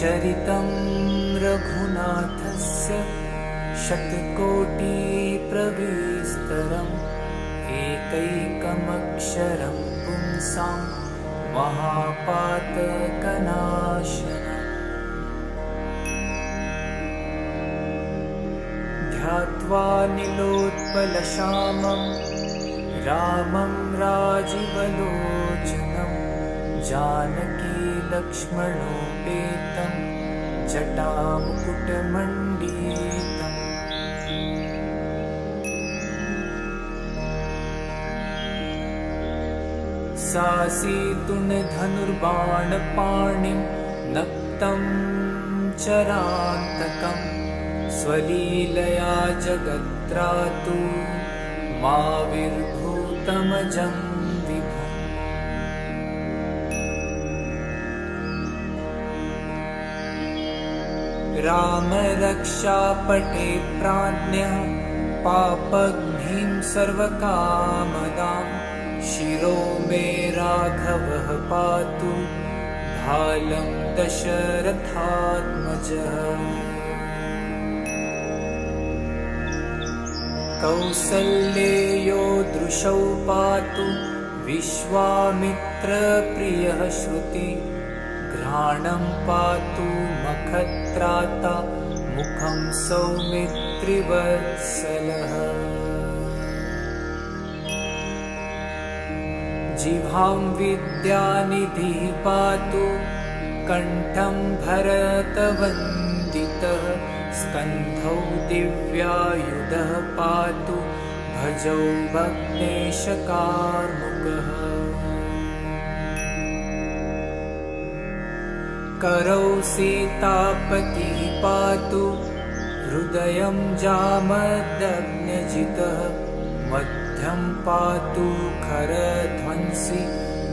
चरितं रघुनाथस्य शतकोटिप्रविस्तरम् एकैकमक्षरं पुंसां महापातकनाशनम् ध्यात्वा नीलोत्पलश्यामं रामं राजीवलोचनं जानकी लक्ष्मणोपेतं जटामुकुटमण्डितम् सासीतुणधनुर्बाणपाणिं नक्तं चरान्तकं स्वलीलया जगत्रातु माविर्भूतमजं विभुम् राम रक्षा पठेत् प्राज्ञः पापघ्नीं सर्वकामदाम् शिरो मे राघवः पातु भालं दशरथात्मजः कौसल्येयो दृशौ पातु विश्वामित्रप्रियः श्रुति घ्राणं पातु मखत्राता मुखं सौमित्रिवत्सलः जिह्वां विद्यानिधिः पातु कण्ठं भरतवन्दितः स्कन्धौ दिव्यायुधः पातु भजौ भग्नेशकार्मुकः करौ सीतापतिः पातु हृदयं जामदग्न्यजितः मध्यं पातु खरध्वंसी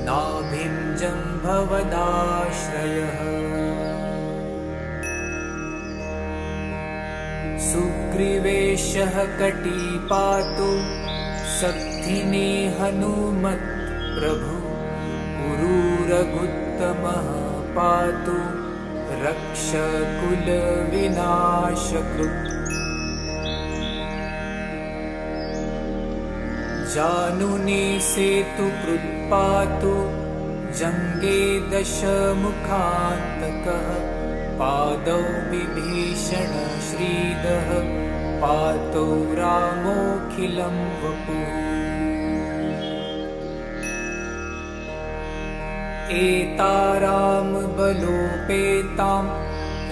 नाभिं जम्भवदाश्रयः सुग्रीवेशः कटी पातु सक्थिने हनुमत् प्रभु पुरूरगुत्तमः पातु रक्षकुलविनाशकृत् जानुने सेतुकृत् पातु जङ्गे दशमुखान्तकः पादौ विभीषण श्रीदः पातौ रामोऽखिलं वपुः एतारां बलोपेतां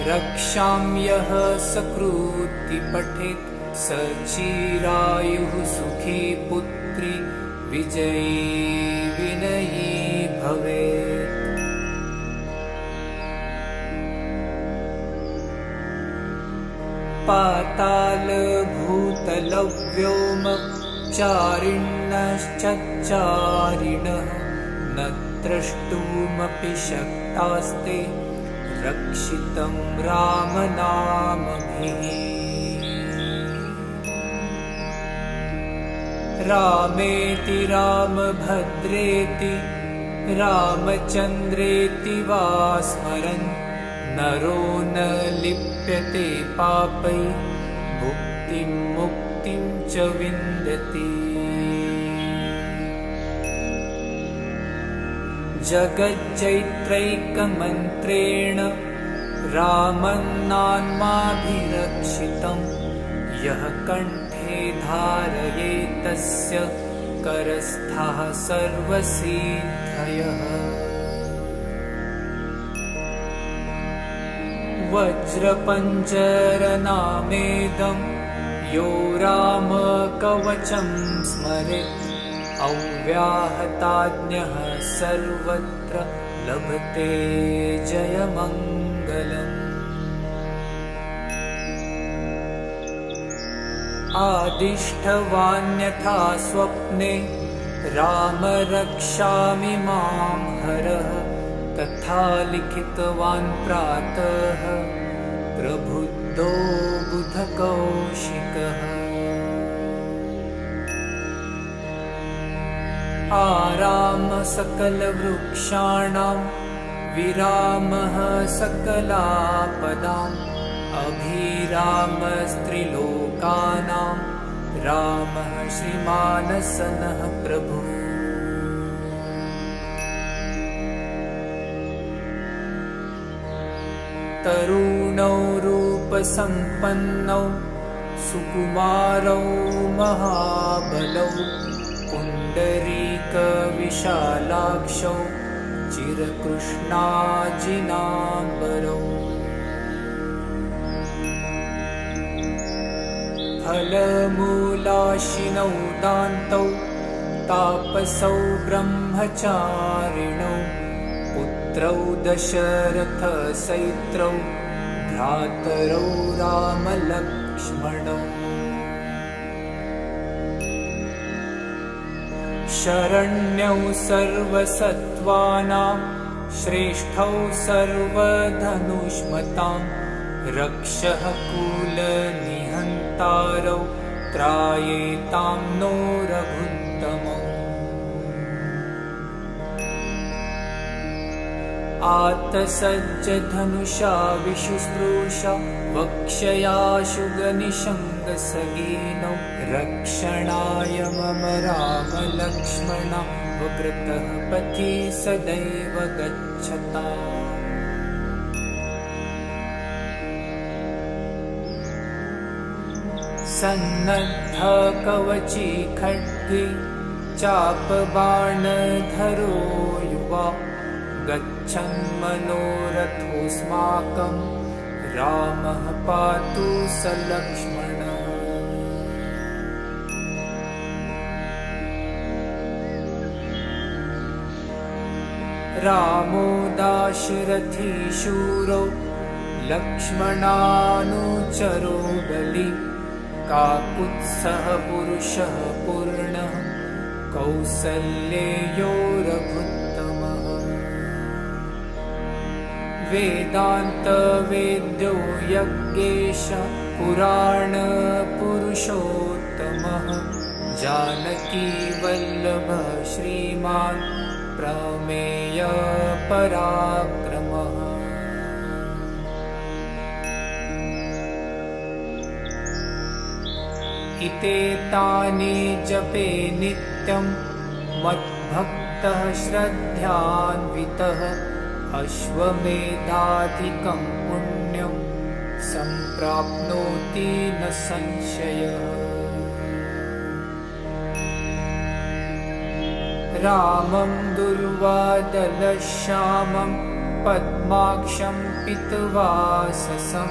रक्षां यः सकृति पठेत् स चिरायुः सुखी पुत्री विजयी विनयी भवेत् पातालभूतलव्योमचारिणश्चच्चारिणः न द्रष्टुमपि शक्तास्ते रक्षितं रामनामभिः रामेति रामभद्रेति रामचन्द्रेति वा स्मरन् नरो न लिप्यते पापै भुक्तिं मुक्तिं च विन्दति जगज्जैत्रैकमन्त्रेण रामन्नाम्नाभिरक्षितं यः कण्ठे धारयेत् तस्य करस्थः सर्वसिद्धयः वज्रपञ्जरनामेदं यो रामकवचं स्मरेत् अव्याहताज्ञः सर्वत्र लभते जयमङ्गलम् आदिष्टवान्यथा स्वप्ने राम रक्षामि मां हरः तथा लिखितवान् प्रातः प्रबुद्धो बुधकौशिकः आराम सकलवृक्षाणां विरामः सकलापदाम् अभिरामस्त्रिलोकानां रामः श्रीमानसनः प्रभु। तरुणौ रूपसम्पन्नौ सुकुमारौ महाबलौ पुण्डरीकविशालाक्षौ चिरकृष्णाजिनाम्बरौ फलमूलाशिनौ दान्तौ तापसौ ब्रह्मचारिणौ पुत्रौ दशरथसैत्रौ भ्रातरौ रामलक्ष्मणौ शरण्यौ सर्वसत्त्वानां श्रेष्ठौ सर्वधनुष्मतां रक्षः कुलनिहन्तारौ त्रायेतां नो रघुत्तमौ। आतसज्जधनुषा विशुस्पृशा वक्षयाशुगनिशङ्गसगीनौ रक्षणाय मम रामलक्ष्मणा वक्रतः पथि सदैव गच्छताम्। सन्नद्ध कवची खड्गे चापबाणधरो युवा गच्छन् मनोरथोऽस्माकं रामः पातु सलक्ष्मणः। रामो दाशरथी शूरो लक्ष्मणानुचरो बली काकुत्स्थः पुरुषः पूर्णः कौसल्येयो रघुत्तमः। वेदान्तवेद्यो यज्ञेश पुराणपुरुषोत्तमः जानकीवल्लभः श्रीमान् प्रमेय पराक्रमः। इतेतानि जपे नित्यं मद्भक्तः श्रद्धान्वितः अश्वमेधाधिकं पुण्यं सम्प्राप्नोति न संशयः। रामं दुर्वादलश्यामं पद्माक्षं पीतवाससं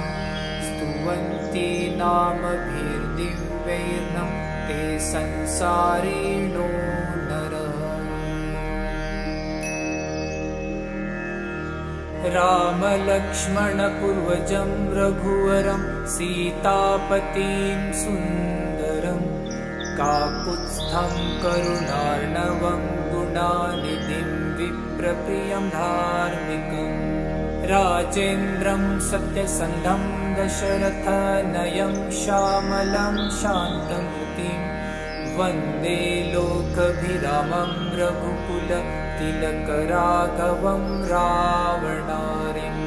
स्तुवन्ति नामभिर्दिव्यैर्नं ते संसारिणो नरः। रामलक्ष्मणपूर्वजं रघुवरं सीतापतिं सुन्दरं काकुत्स्थं करुणार्णवं गुणानिधिं विप्रप्रियं धार्मिकम्। राजेन्द्रं सत्यसन्धं दशरथनयं श्यामलं शान्तं कृतिं वन्दे लोकभिरामं रघुकुलतिलकराघवं रावणारिम्।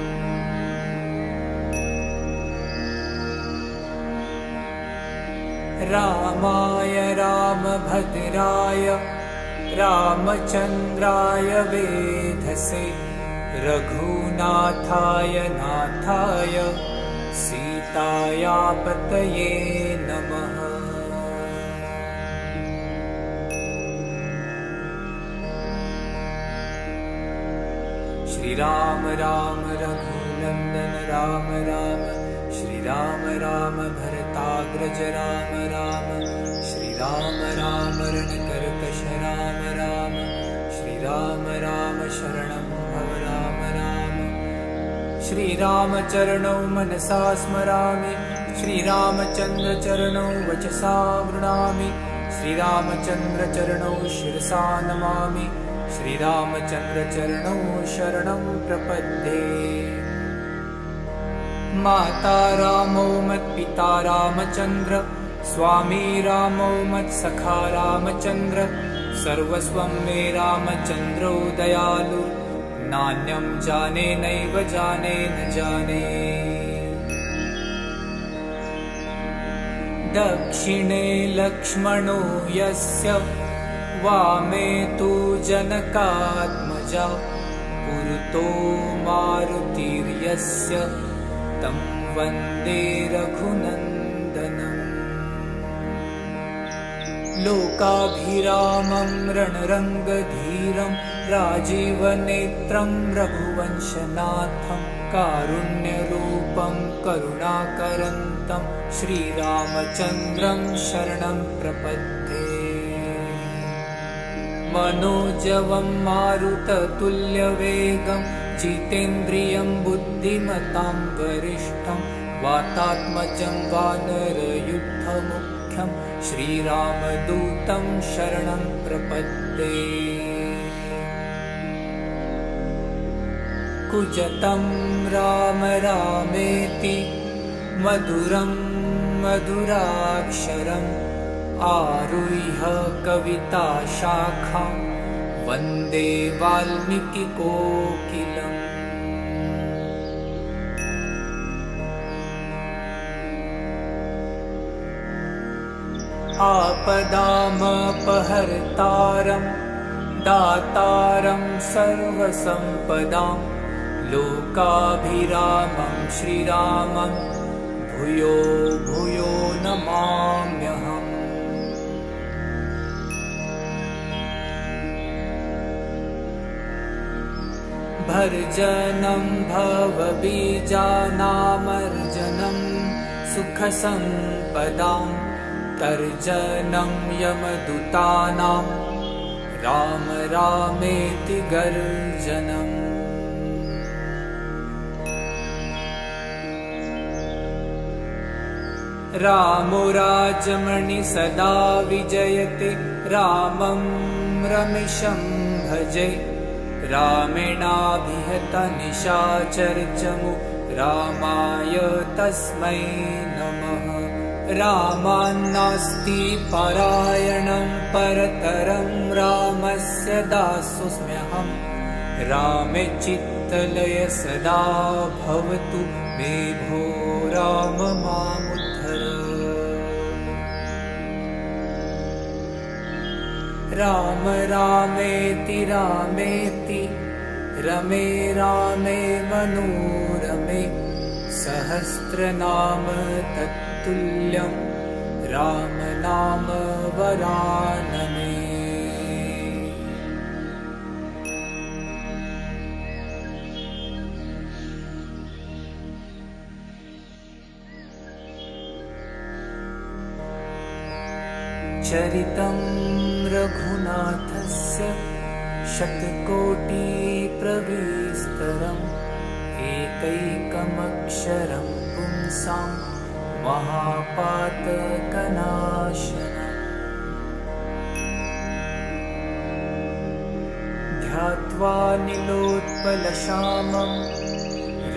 रामाय रामभद्राय रामचन्द्राय वेधसे रघुनाथाय नाथाय सीतायापतये नमः। श्रीराम राम रघुनन्दन राम राम श्रीराम राम भरताग्रज राम राम श्रीराम राम रणकर्कश राम राम श्रीराम राम शरणं भव राम राम। श्रीरामचरणौ मनसा स्मरामि श्रीरामचन्द्रचरणौ वचसा गृह्णामि श्रीरामचन्द्रचरणौ शिरसा नमामि श्रीरामचन्द्रचरणौ शरणं प्रपद्ये। माता रामौ मत्पिता रामचन्द्र स्वामी रामौ मत्सखा रामचन्द्र सर्वस्वं मे रामचन्द्रो दयालु नान्यं जाने नैव जाने न जाने। दक्षिणे लक्ष्मणो यस्य वामे तु जनकात्मजा पुरतो मारुतिर्यस्य तं वन्दे रघुनन्दनम्। लोकाभिरामं रणरङ्गधीरं राजीवनेत्रं रघुवंशनाथं कारुण्यरूपं करुणाकरन्तं श्रीरामचन्द्रं शरणं प्रपद्ये। मनोजवं मारुततुल्यवेगं जितेन्द्रियं बुद्धिमतां वरिष्ठं वातात्मजं वानरयुद्धमुख्यं श्रीरामदूतं शरणं प्रपद्ये। कुजतं राम रामेति मधुरं मधुराक्षरम् आरुह्य कविताशाखां वन्दे वाल्मीकिकोकिलम्। आपदामपहर्तारं दातारं सर्वसम्पदां लोकाभिरामं श्रीरामं भूयो भूयो नमाम्यहम्। भर्जनं भवबीजानामर्जनं सुखसम्पदां तर्जनं यमदूतानां राम रामेति गर्जनम्। रामो राजमणि सदा विजयते रामं रमेशं भजे। रामेणाभिहत निशाचरचमु रामाय तस्मै नमः। रामान्नास्ति परायणं परतरं रामस्य दासोऽस्म्यहम्। रामे चित्तलय सदा भवतु मे भो राम मामुद्धर। राम रामेति रामेति रमे रामे मनोरमे सहस्रनाम तत्तुल्यं राम नाम वरानने। चरितं रघुनाथस्य शतकोटिप्रविस्तरम् एकैकमक्षरं पुंसां महापातकनाशनम्। ध्यात्वा नीलोत्पलश्यामं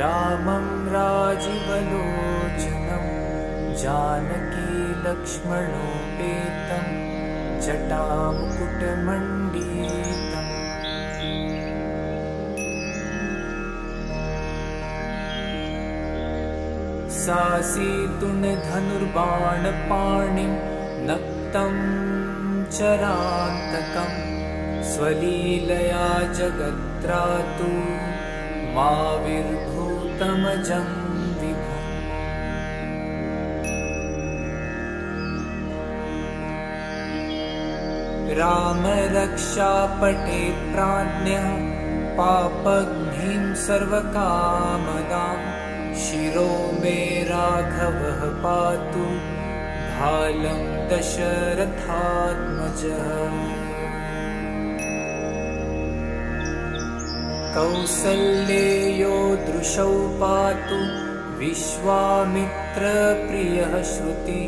रामं राजीवलोचनं जानकी लक्ष्मणोपेतं जटामुकुटमण्डितम्। सासीतुणधनुर्बाणपाणिं नक्तं चरान्तकं स्वलीलया जगत्रातु माविर्भूतमजं विभुम्। राम रक्षापटे प्राज्ञः पापघ्निं सर्वकामदां शिरो मे राघवः पातु भालं दशरथात्मजः। कौसल्येयो दृशौ पातु विश्वामित्रप्रियः श्रुति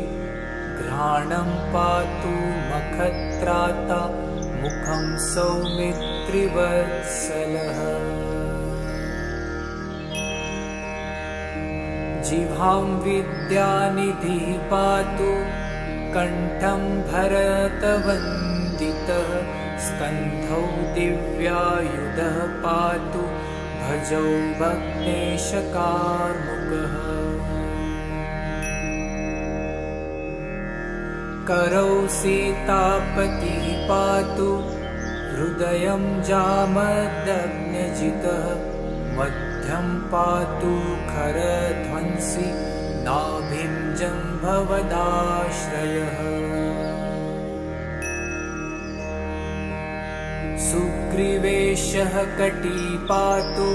घ्राणं पातु मखत्राता मुखं सौमित्रिवत्सलः। जिह्वां विद्यानिधिः पातु कण्ठं भरतवन्दितः स्कन्धौ दिव्यायुधः पातु भजौ भग्नेशकार्मुकः करौ सीतापतिः पातु हृदयं जामदग्न्यजितः मध्यं पातु खरध्वंसी नाभिं जम्भवदाश्रयः सुग्रीवेशः कटी पातु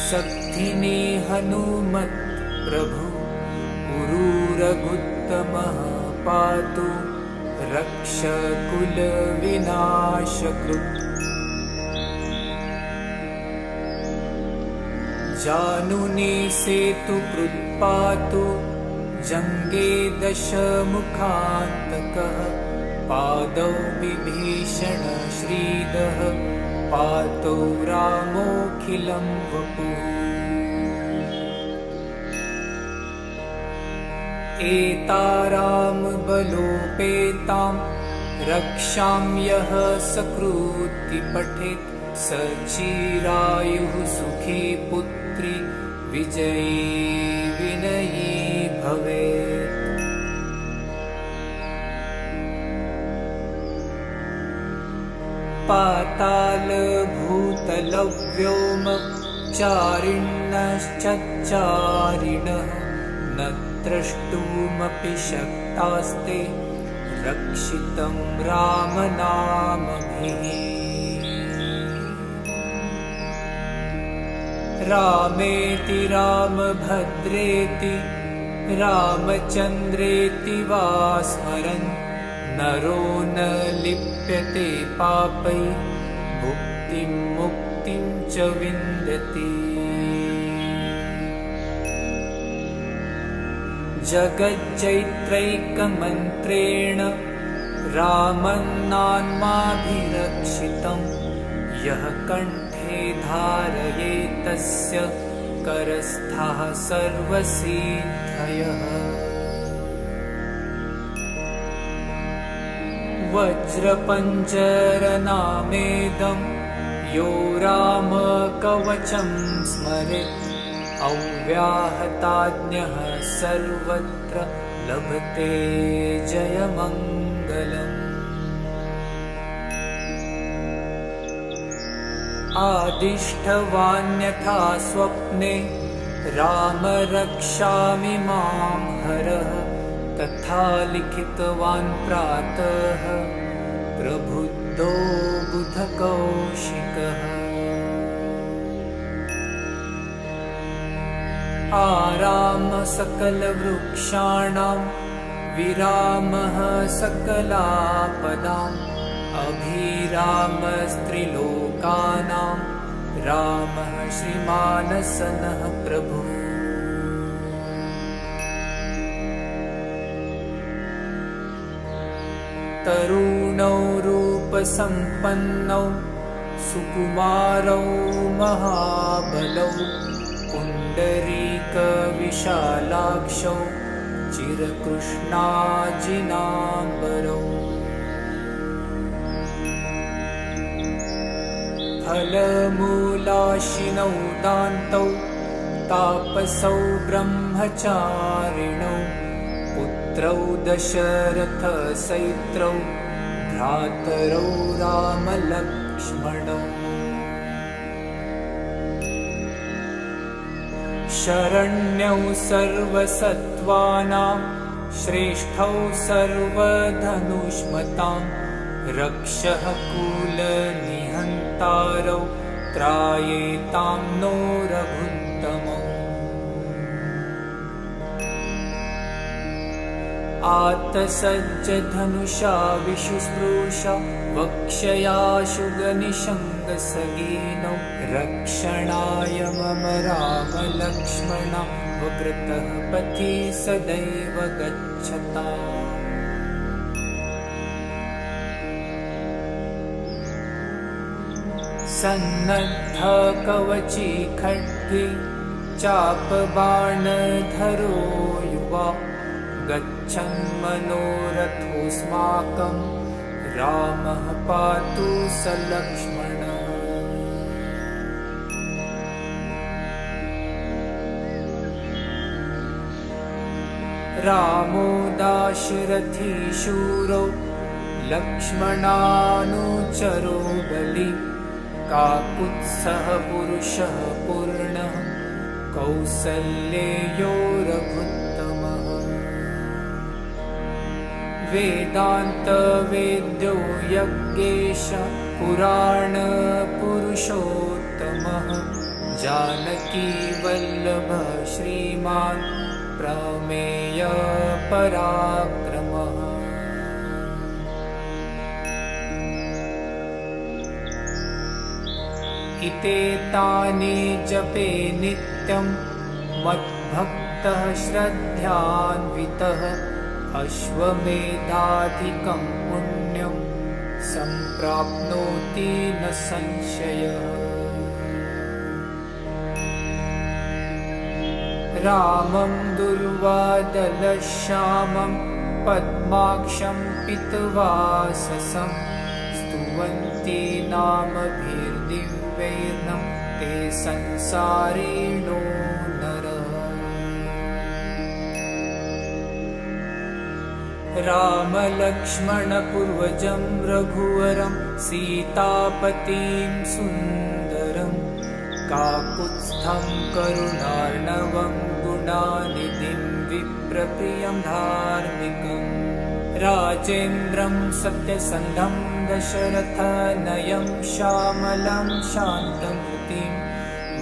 शक्तिने हनुमत् प्रभु पुरूरगुत्तमः पातु रक्षकुलविनाशकृत् जानुने सेतुकृत् पातु जङ्गे दशमुखान्तकः पादौ विभीषण श्रीदः पातौ रामोऽखिलं वपुः एतारामबलोपेतां रक्षां यः सकृति पठेत् स चिरायुः सुखी पुत्री विजयी विनयी भवेत् पातालभूतलव्योमचारिणश्चच्चारिणः न द्रष्टुमपि शक्तास्ते रक्षितं रामनामभिः रामेति रामभद्रेति रामचन्द्रेति वा स्मरन् नरो न लिप्यते पापै भुक्तिं मुक्तिं च विन्दति जगज्जैत्रैकमन्त्रेण रामन्नाम्नाभिरक्षितं यः कण्ठे धारयेत् तस्य करस्थाः सर्वसिद्धयः वज्रपञ्जरनामेदं यो रामकवचं स्मरेत् अव्याहताज्ञः सर्वत्र लभते जयमङ्गलम् आदिष्टवान्यथा स्वप्ने राम रक्षामि मां हरः तथा लिखितवान् प्रातः प्रबुद्धो बुधकौशिकः आराम सकलवृक्षाणां विरामः सकलापदाम् अभिरामस्त्रिलोकानां रामः श्रीमानसनः प्रभुः तरुणौ रूपसम्पन्नौ सुकुमारौ महाबलौ पुण्डरीकविशालाक्षौ चिरकृष्णाजिनाम्बरौ फलमूलाशिनौ दान्तौ तापसौ ब्रह्मचारिणौ पुत्रौ दशरथसैत्रौ भ्रातरौ रामलक्ष्मणौ शरण्यौ सर्वसत्त्वानां श्रेष्ठौ सर्वधनुष्मतां रक्षः कुलनिहन्तारौ त्रायेतां नो रघुत्तमौ आतसज्जधनुषा विशुस्पृशा वक्षयाशुगनिषङ्गसगीनौ रक्षणाय मम रामलक्ष्मणा वकृतः पथि सदैव गच्छता सन्नद्ध कवची खड्गे चापबाणधरो युवा गच्छन् मनोरथोऽस्माकं रामः पातु स लक्ष्मणः। रामो दाशरथी शूरो लक्ष्मणानुचरो बली, काकुत्स्थः पुरुषः पूर्णः कौसल्येयो रघुत्तमः। वेदान्तवेद्यो यज्ञेश पुराणपुरुषोत्तमः, जानकी वल्लभः श्रीमान् प्रमेय पराक्रमः। इतेतानि जपे नित्यं मद्भक्तः श्रद्धान्वितः, अश्वमेधाधिकं पुण्यं सम्प्राप्नोति न संशयः। रामं दुर्वादलश्यामं पद्माक्षं पीतवाससं, स्तुवन्ति नामभिर्दिव्यैर्नं ते संसारिणो नरः। रामलक्ष्मणपूर्वजं रघुवरं सीतापतिं सुन्दरं, काकुत्स्थं करुणार्णवं गुणानिधिं विप्रप्रियं धार्मिकम्। राजेन्द्रं सत्यसन्धं दशरथनयं श्यामलं शान्तमूर्तिं,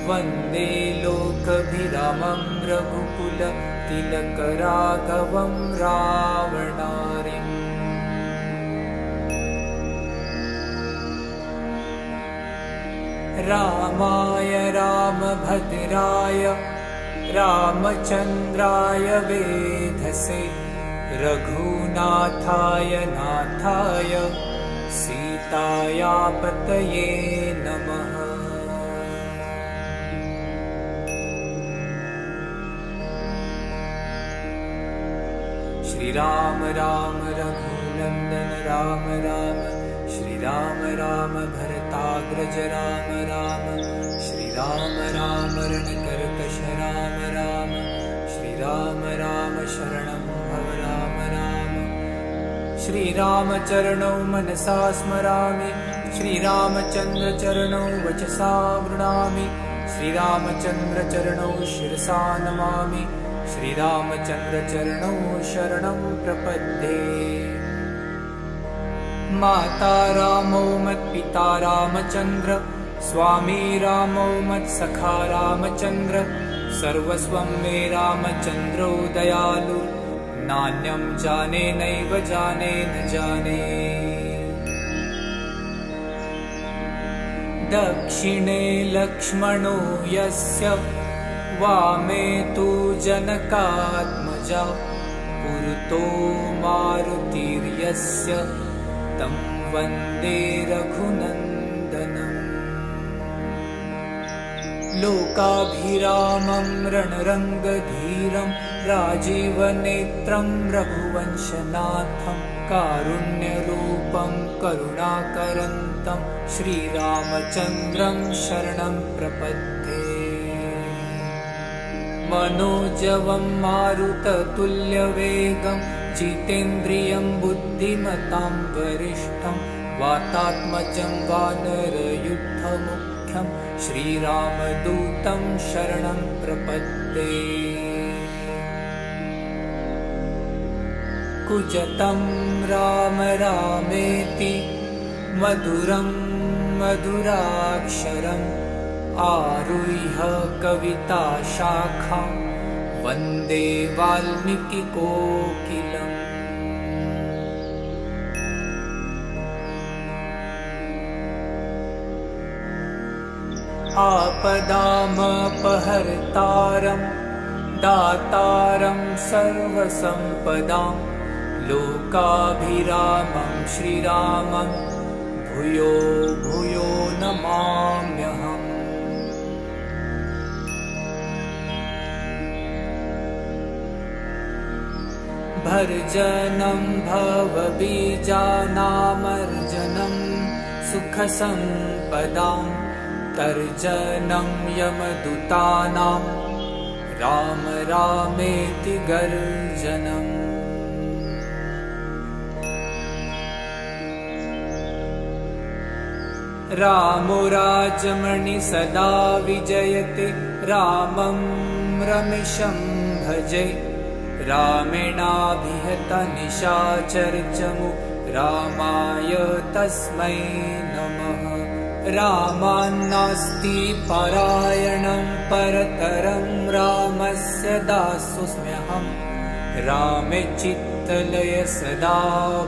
वन्दे लोकभिरामं रघुकुलतिलकराघवं रावणारिम्। रामाय रामभद्राय रामचन्द्राय वेधसे, रघुनाथाय नाथाय सीतायापतये नमः। श्रीराम राम रघुनन्दन राम राम, श्रीराम राम भरताग्रज राम राम, श्रीराम राम रणकर्कश राम राम, श्रीराम राम शरणं भव राम राम। श्रीरामचरणौ मनसा स्मरामि, श्रीरामचन्द्रचरणौ वचसा गृह्णामि, श्रीरामचन्द्रचरणौ शिरसा नमामि, श्रीरामचन्द्रचरणौ शरणं प्रपद्ये। माता रामौ मत्पिता रामचन्द्र, स्वामी रामौ मत्सखा रामचन्द्र, सर्वस्वं मे रामचन्द्रो दयालु, नान्यं जाने नैव जाने न जाने। दक्षिणे लक्ष्मणो यस्य, वामे तु जनकात्मजा, पुरतो मारुतिर्यस्य, तं वन्दे रघुनन्दनम्। लोकाभिरामं रणरङ्गधीरं, राजीवनेत्रं रघुवंशनाथं, कारुण्यरूपं करुणाकरन्तं, श्रीरामचन्द्रं शरणं प्रपद्ये। मनोजवं मारुततुल्यवेगं, जितेन्द्रियं बुद्धिमतां वरिष्ठं, वातात्मजं वानरयुद्धमुख्यं, श्रीरामदूतं शरणं प्रपद्ये। कुजतं राम रामेति, मधुरं मधुराक्षरम्, आरुह्य कविताशाखां, वन्दे वाल्मीकिकोकिलम्। आपदामपहर्तारं, दातारं सर्वसम्पदां, लोकाभिरामं श्रीरामं, भूयो भूयो नमाम्यहम्। वर्जनं भवबीजानामर्जनं सुखसम्पदां तर्जनं यमदूतानां राम रामेति गर्जनम्। रामो राजमणि सदा विजयते रामं रमेशं भजे रामेणाभिहता निशाचरचमु रामाय तस्मै नमः। रामान्नास्ति परायणं परतरं रामस्य दासोऽस्म्यहं रामे चित्तलय सदा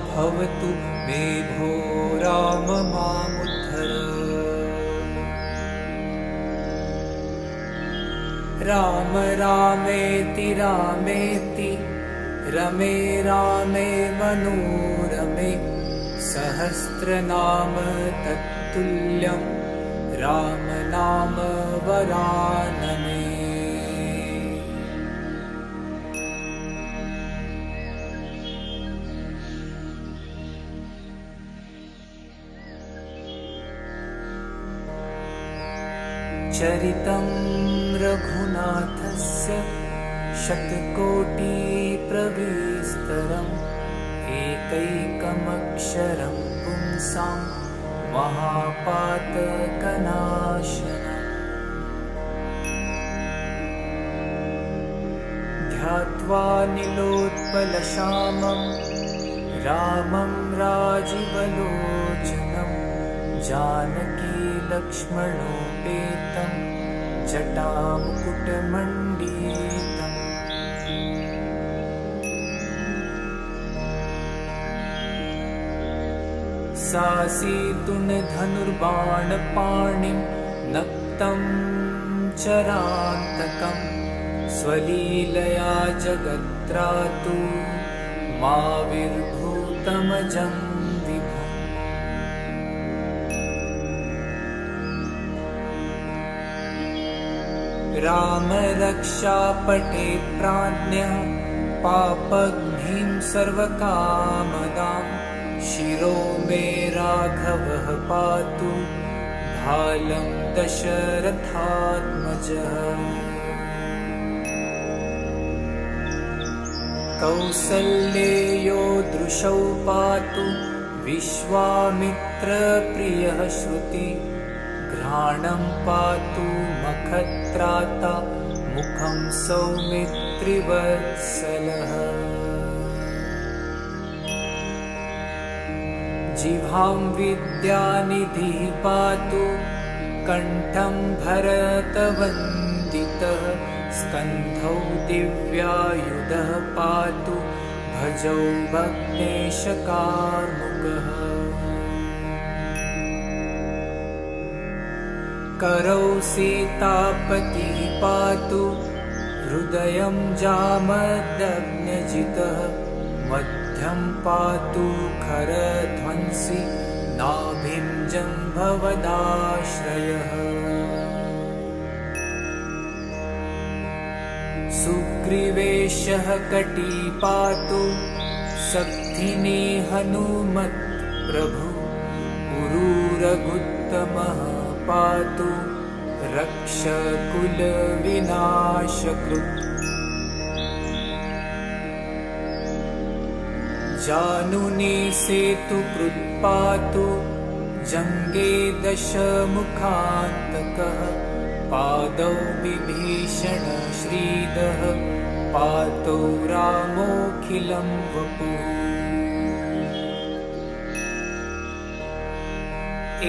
भवतु मे भो राम मामुद्धर। राम रामेति रामेति रमे रामे मनोरमे सहस्रनाम तत्तुल्यं राम नाम वरानने। चरितं रघुनाथस्य शतकोटिप्रविस्तरम् एकैकमक्षरं पुंसां महापातकनाशनम्। ध्यात्वा नीलोत्पलश्यामं रामं राजीवलोचनं जानकी लक्ष्मणोपेतं जटामुकुटमण्डितम्। सासीतुण्धनुर्बाणपाणिं नक्तं चरान्तकं स्वलीलया जगत्त्रातु माविर्भूतमजं विभुम्। राम रक्षा पटे प्राज्ञः पापघ्निं सर्वकामदां शिरो मे राघवः पातु भालं दशरथात्मजः। कौसल्येयो दृशौ पातु विश्वामित्रप्रियः श्रुति घ्राणं पातु मखत्राता मुखं सौमित्रिवत्सलः। जिह्वां विद्यानिधिः पातु कण्ठं भरतवन्दितः स्कन्धौ दिव्यायुधः पातु भजौ भग्नेशकार्मुकः। करौ सीतापतिः पातु हृदयं जामदग्नजितः मध्यं पातु खरध्वंसी नाभिं जम्भवदाश्रयः। सुग्रीवेशः कटी पातु सक्थिने हनुमत् प्रभु पुरूरगुत्तमः पातु रक्षकुलविनाशकृत्। जानुनी सेतुकृत् पातु जङ्गे दशमुखान्तकः पादौ विभीषण श्रीदः पातौ रामोऽखिलं वपुः।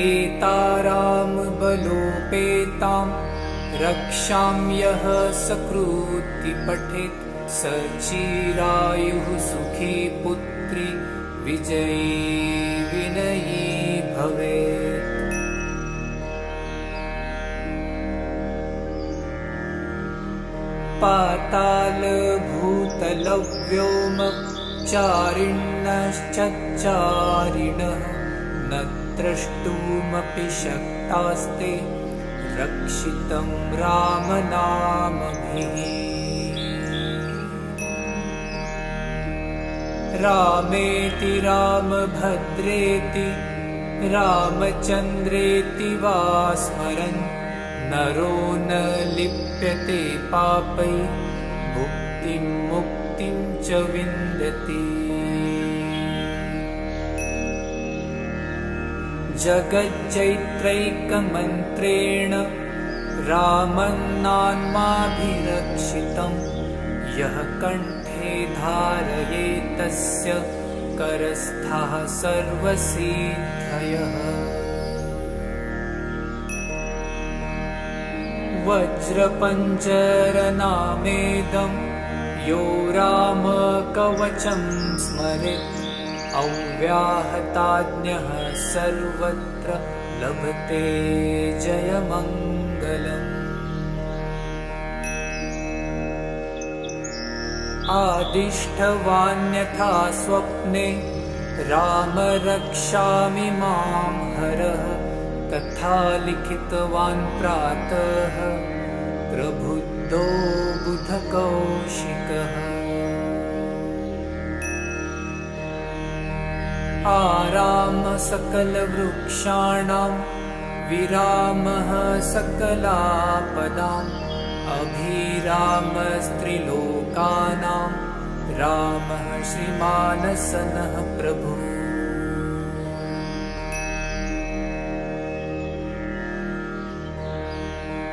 एतारामबलोपेतां रक्षां यः सकृति पठेत् स चिरायुः सुखी पुत्री विजयी विनयी भवेत्। पातालभूतलव्योमचारिणश्चच्चारिणः न द्रष्टुमपि शक्तास्ते रक्षितं रामनामभिः। रामेति रामभद्रेति रामचन्द्रेति वा स्मरन् नरो न लिप्यते पापै भुक्तिं मुक्तिं च विन्दति। जगच्चैत्रैकमन्त्रेण रामन्नाम्नाभिरक्षितं यः कण्ठे धारयेतस्य करस्थः सर्वसिद्धयः। वज्रपञ्जरनामेदं यो रामकवचं स्मरेत् अव्याहताज्ञः सर्वत्र लभते जयमङ्गलम्। आदिष्टवान्यथा स्वप्ने राम रक्षामि मां हरः तथा लिखितवान् प्रातः प्रबुद्धो बुधकौशिकः। आराम सकलवृक्षाणां विरामः सकलापदाम् अभिरामस्त्रिलोकानां रामः श्रीमानसनः प्रभुः।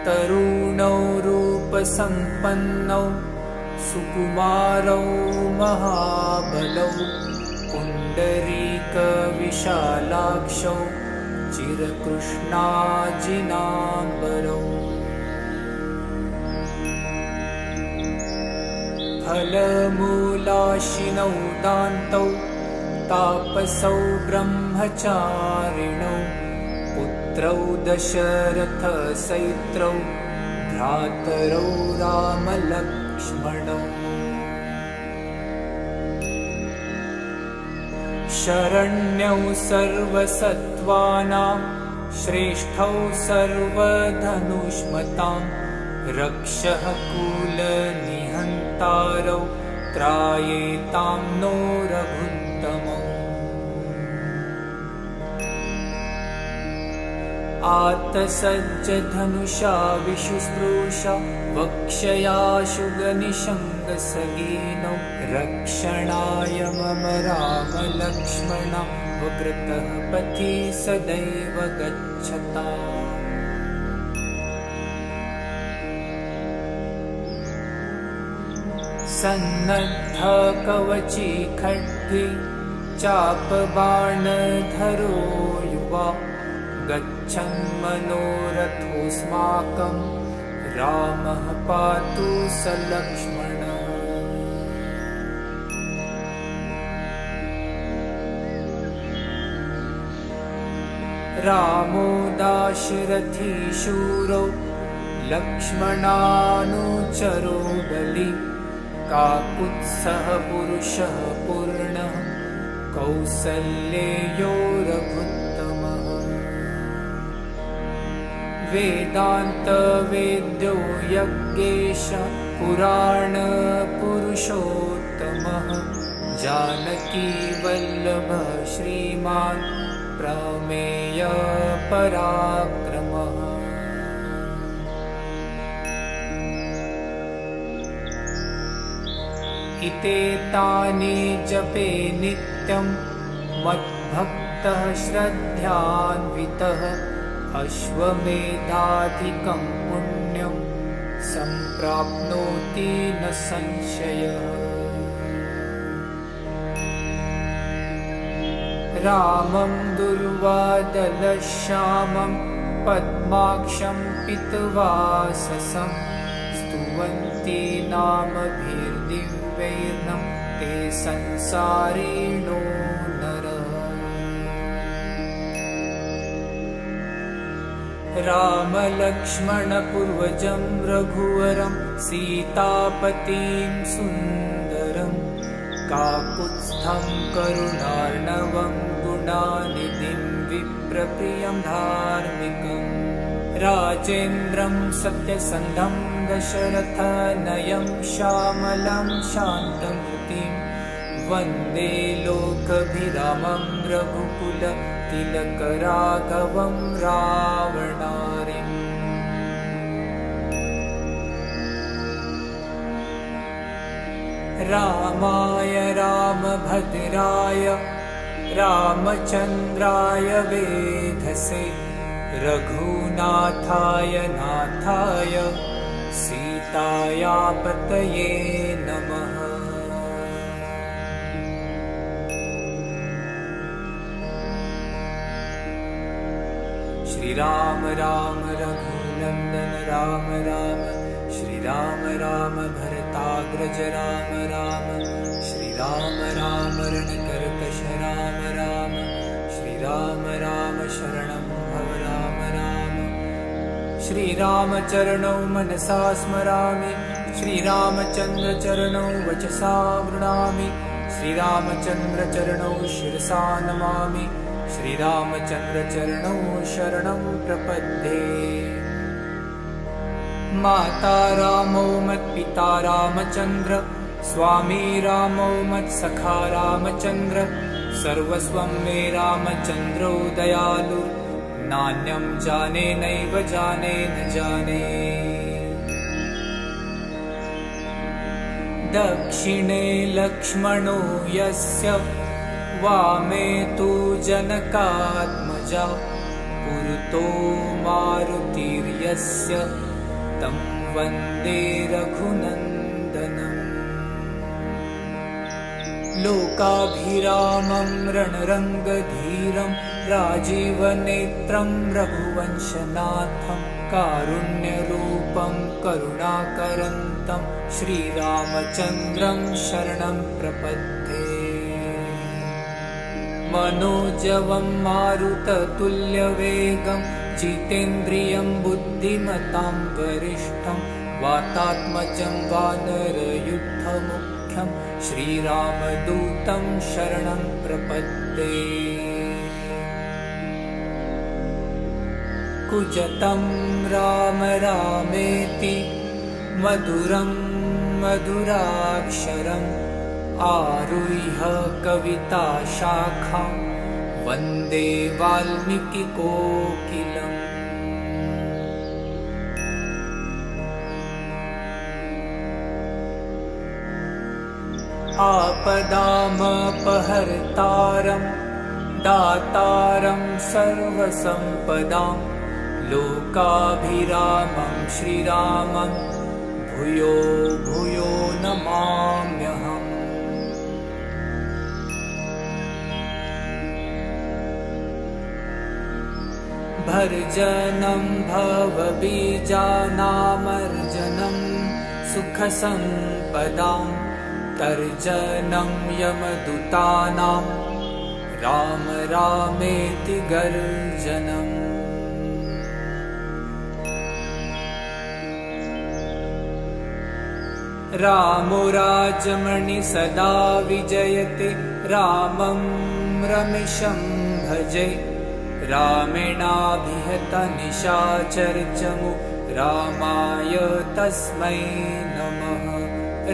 तरुणौ रूपसम्पन्नौ सुकुमारौ महाबलौ पुण्डरीकविशालाक्षौ चिरकृष्णाजिनाम्बरौ। फलमूलाशिनौ दान्तौ तापसौ ब्रह्मचारिणौ पुत्रौ दशरथसैत्रौ भ्रातरौ रामलक्ष्मणौ। शरण्यौ सर्वसत्त्वानां श्रेष्ठौ सर्वधनुष्मतां रक्षः कुलनिहन्तारौ त्रायेतां नो रघुत्तमौ। आतसज्जधनुषा विशुस्पृशा वक्षयाशुगनिषङ्गसगीनौ रक्षणाय मम रामलक्ष्मणा वकृतः पथि सदैव गच्छता। सन्नद्ध कवची खड्गे चापबाणधरो युवा गच्छन् मनोरथोऽस्माकं रामः पातु स लक्ष्मणः। रामो दाशरथी शूरो लक्ष्मणानुचरो बली काकुत्स्थः पुरुषः पूर्णः कौसल्येयो रघुत्तमः। वेदान्तवेद्यो यज्ञेश पुराणपुरुषोत्तमः जानकीवल्लभः श्रीमान् प्रमेयः पराक्रमः। इतेतानि जपे नित्यं मद्भक्तः श्रद्धान्वितः अश्वमेधाधिकं पुण्यं सम्प्राप्नोति न संशयः। रामं दुर्वादलश्यामं पद्माक्षं पीतवाससं स्तुवन्ति नामभिर्दिव्यैर्नं ते संसारिणो नरः। रामलक्ष्मणपूर्वजं रघुवरं सीतापतिं सुन्दरं काकुत्स्थं करुणार्णवं गुणानिधिं विप्रप्रियं धार्मिकम्। राजेन्द्रं सत्यसन्धं दशरथनयं श्यामलं शान्तमूर्तिं वन्दे लोकभिरामं रघुकुलतिलकराघवं रावणारिम्। रामाय रामभद्राय रामचन्द्राय वेधसे रघुनाथाय नाथाय सीतायापतये नमः। श्रीराम राम रघुनन्दन राम राम, श्रीराम राम भरताग्रज राम राम, श्रीराम राम रणकर्कश राम राम, श्रीराम राम शरणं भव राम राम। श्रीरामचरणौ मनसा स्मरामि, श्रीरामचन्द्रचरणौ वचसा गृह्णामि, श्रीरामचन्द्रचरणौ शिरसा नमामि, श्रीरामचन्द्रचरणौ शरणं प्रपद्ये। माता रामौ मत्पिता रामचन्द्र, स्वामी रामौ मत्सखा रामचन्द्र, सर्वस्वं मे रामचन्द्रौ दयालु, नान्यं जाने नैव जाने न जाने। दक्षिणे लक्ष्मणो यस्य, वामे तु जनकात्मजा, पुरतो मारुतिर्यस्य तं वन्दे रघुनन्दनम्। लोकाभिरामं रणरङ्गधीरं राजीवनेत्रं रघुवंशनाथं, कारुण्यरूपं करुणाकरन्तं श्रीरामचन्द्रं शरणं प्रपद्ये। मनोजवं मारुततुल्यवेगं, जितेन्द्रियं बुद्धिमतां वरिष्ठं, वातात्मजं वानरयुद्धमुख्यं श्रीरामदूतं शरणं प्रपद्ये। कुजतं राम रामेति मधुरं मधुराक्षरम्, आरुह्य कविताशाखां वन्दे वाल्मीकिकोकिलम्। आपदामपहर्तारं दातारं सर्वसम्पदां, लोकाभिरामं श्रीरामं भूयो भूयो नमाम्यहम्। भर्जनं भवबीजानामर्जनं सुखसम्पदां, तर्जनं यमदूतानां राम रामेति गर्जनम्। रामो राजमणि सदा विजयते, रामं रमेशं भजे, रामेणाभिहत निशाचरचमु, रामाय तस्मै नमः।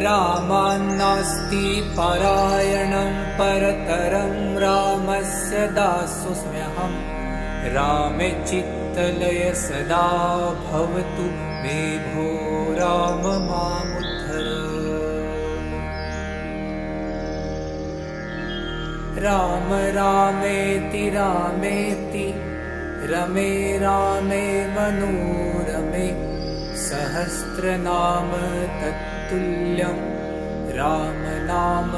रामान्नास्ति परायणं परतरं, रामस्य दासोऽस्म्यहं, रामे चित्तलय सदा भवतु मे भो राम मामुद्धर। राम रामेति रामेति रमे रामे मनोरमे, सहस्रनाम तत्तुल्यं राम नाम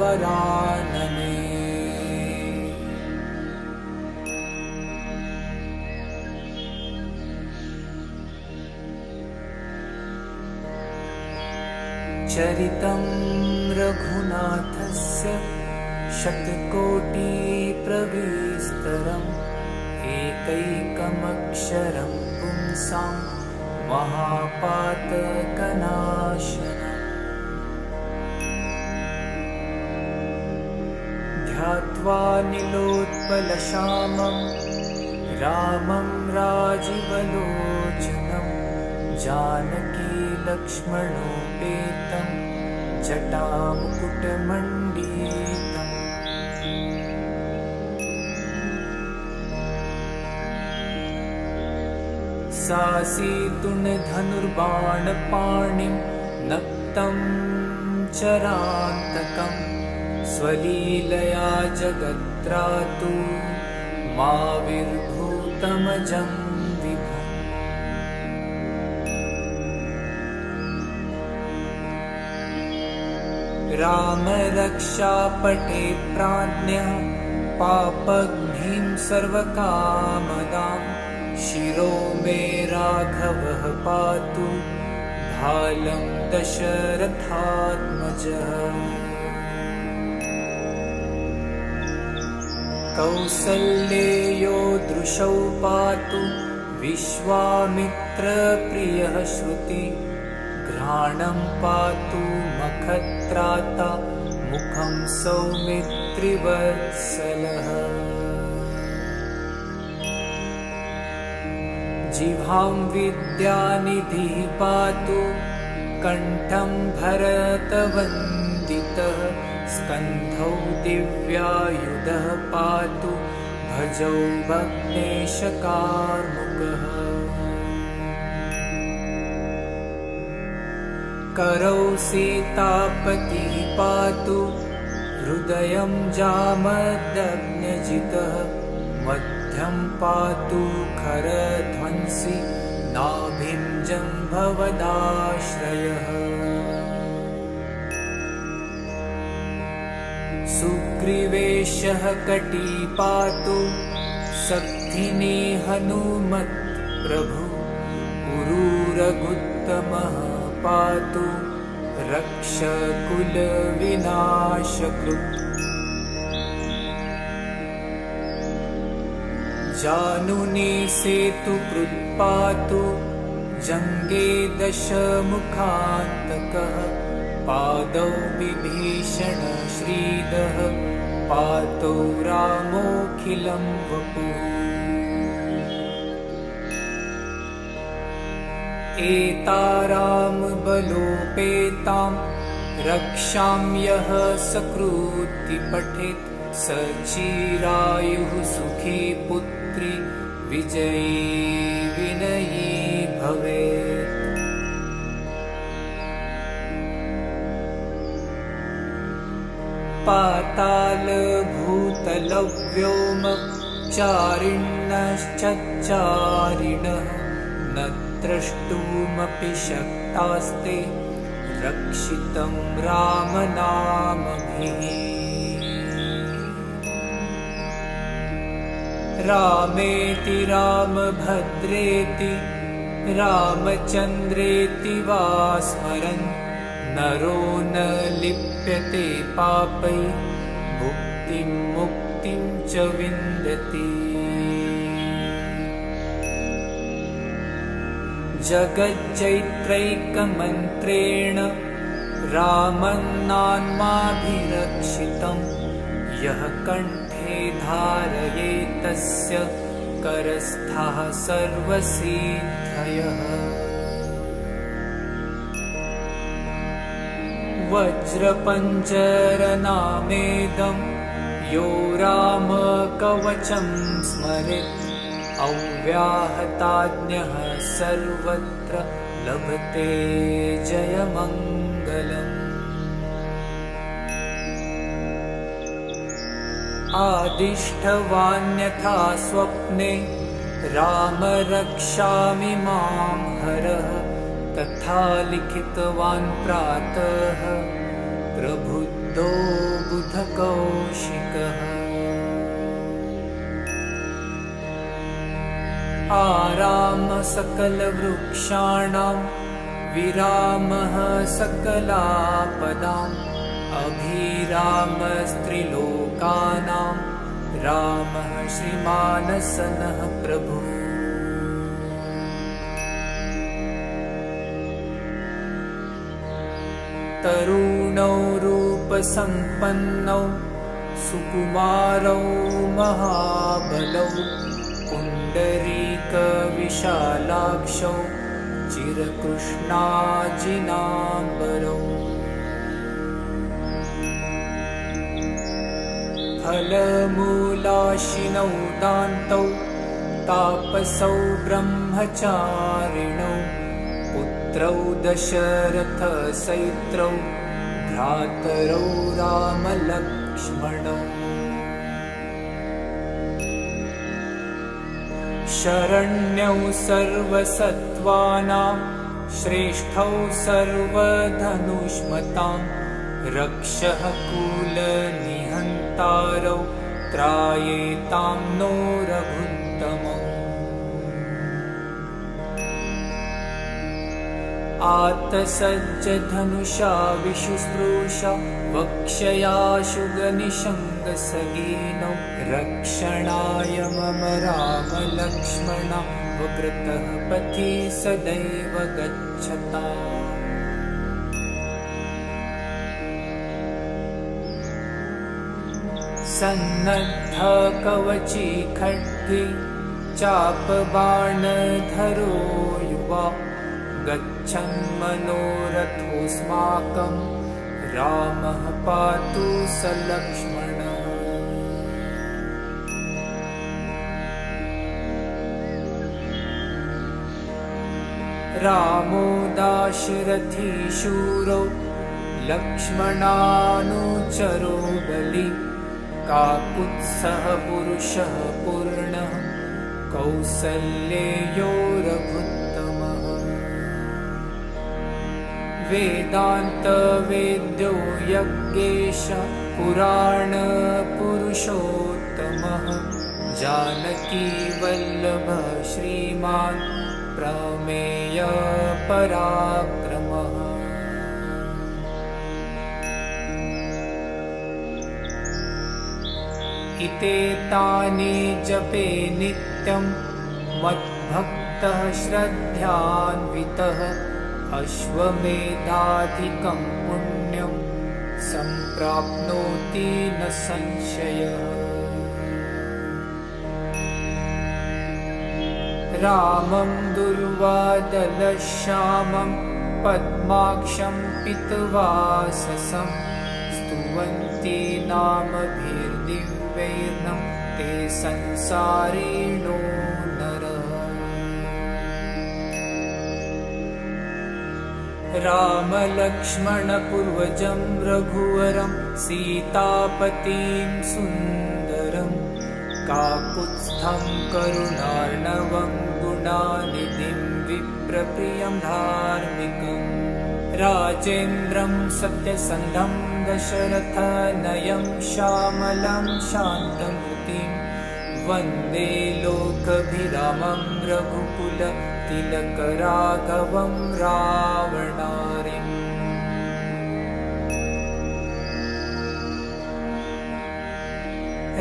वरानने। चरितं रघुनाथस्य शतकोटिप्रविस्तरम्, एकैकमक्षरं पुंसां महापातकनाशनम्। ध्यात्वा नीलोत्पलश्यामं रामं राजीवलोचनं, जानकी लक्ष्मणोपेतं जटामुकुटमण्डितम् सासीतुणधनुर्बाणपाणिं नक्तं चरान्तकं स्वलीलया जगत्रातु माविर्भूतमजं विभुम् रामरक्षापटे प्राज्ञः पापघ्निं सर्वकामदां शिरो मे राघवः पातु भालं दशरथात्मजः कौसल्येयो दृशौ पातु विश्वामित्रप्रियः श्रुति घ्राणं पातु मखत्राता मुखं सौमित्रिवत्सलः जिह्वां विद्यानिधिः पातु कण्ठं भरतवन्दितः स्कन्धौ दिव्यायुधः पातु भजौ भग्नेशकार्मुकः करौ सीतापतिः पातु हृदयं जामदग्न्यजितः मध्यं पातु खरध्वंसी नाभिं जम्भवदाश्रयः सुग्रीवेशः कटी पातु शक्तिने हनुमत् प्रभु पुरूरगुत्तमः पातु रक्षकुलविनाशकृत् जानुने सेतुकृत् पातु जङ्गे दशमुखान्तकः पादौ विभीषण श्रीदः पातौ रामोऽखिलं वपुः एतारां बलोपेतां रक्षां यः सकृति पठेत् स चिरायुः सुखी पुत्री विजयी विनयी भवेत् पातालभूतलव्योमचारिणश्चच्चारिणः न द्रष्टुमपि शक्तास्ते रक्षितं रामनामभिः रामेति रामभद्रेति रामचन्द्रेति वा स्मरन् नरो न लिप्यते पापै भुक्तिं मुक्तिं च विन्दति जगज्जैत्रैकमन्त्रेण रामन्नान्माभिरक्षितं यः कण्ठे धारयेत् तस्य करस्थः सर्वसिद्धयः वज्रपञ्जरनामेदं यो रामकवचं स्मरेत् अव्याहताज्ञः सर्वत्र लभते जयमङ्गलम् आदिष्टवान्यथा स्वप्ने राम रक्षामि मां हरः तथा लिखितवान् प्रातः प्रबुद्धो बुधकौशिकः आराम सकलवृक्षाणां विरामः सकलापदाम् अभिरामस्त्रिलोकानां रामः श्रीमानसनः प्रभु तरुणौ रूपसम्पन्नौ सुकुमारौ महाबलौ पुण्डरीकविशालाक्षौ चिरकृष्णाजिनाम्बरौ फलमूलाशिनौ दान्तौ तापसौ ब्रह्मचारिणौ पुत्रौ दशरथसैत्रौ भ्रातरौ रामलक्ष्मणौ शरण्यौ सर्वसत्त्वानां श्रेष्ठौ सर्वधनुष्मतां रक्षः कुलनिहन्तारौ त्रायेतां नो रघुत्तमौ आतसज्जधनुषा विशुश्रूषा वक्षयाशुगनिशङ्गसगीनौ रक्षणाय मम रामलक्ष्मणा वव्रतः पथि सदैव गच्छताम् सन्नद्ध कवची खड्गे चापबाणधरो युवा गच्छन् मनोरथोऽस्माकं रामः पातु स लक्ष्मणः रामो दाशरथी शूरो लक्ष्मणानुचरो बली काकुत्स्थः पुरुषः पूर्णः कौसल्येयो रघुत्तमः वेदान्तवेद्यो यज्ञेश पुराणपुरुषोत्तमः जानकीवल्लभः श्रीमान् प्रमेय पराक्रमः इतेतानि जपे नित्यं मद्भक्तः श्रद्धान्वितः अश्वमेधाधिकं पुण्यं सम्प्राप्नोति न संशयः रामं दुर्वादलश्यामं पद्माक्षं पीतवाससं स्तुवन्ति नामभिर्दिव्यैर्नं ते संसारिणो नरः रामलक्ष्मणपूर्वजं रघुवरं सीतापतिं सुन्दरं काकुत्स्थं करुणार्णवं गुणानिधिं विप्रप्रियं धार्मिकम् राजेन्द्रं सत्यसन्धं दशरथनयं श्यामलं शान्तमूर्तिं वन्दे लोकभिरामं रघुकुलतिलकराघवं रावणारिम्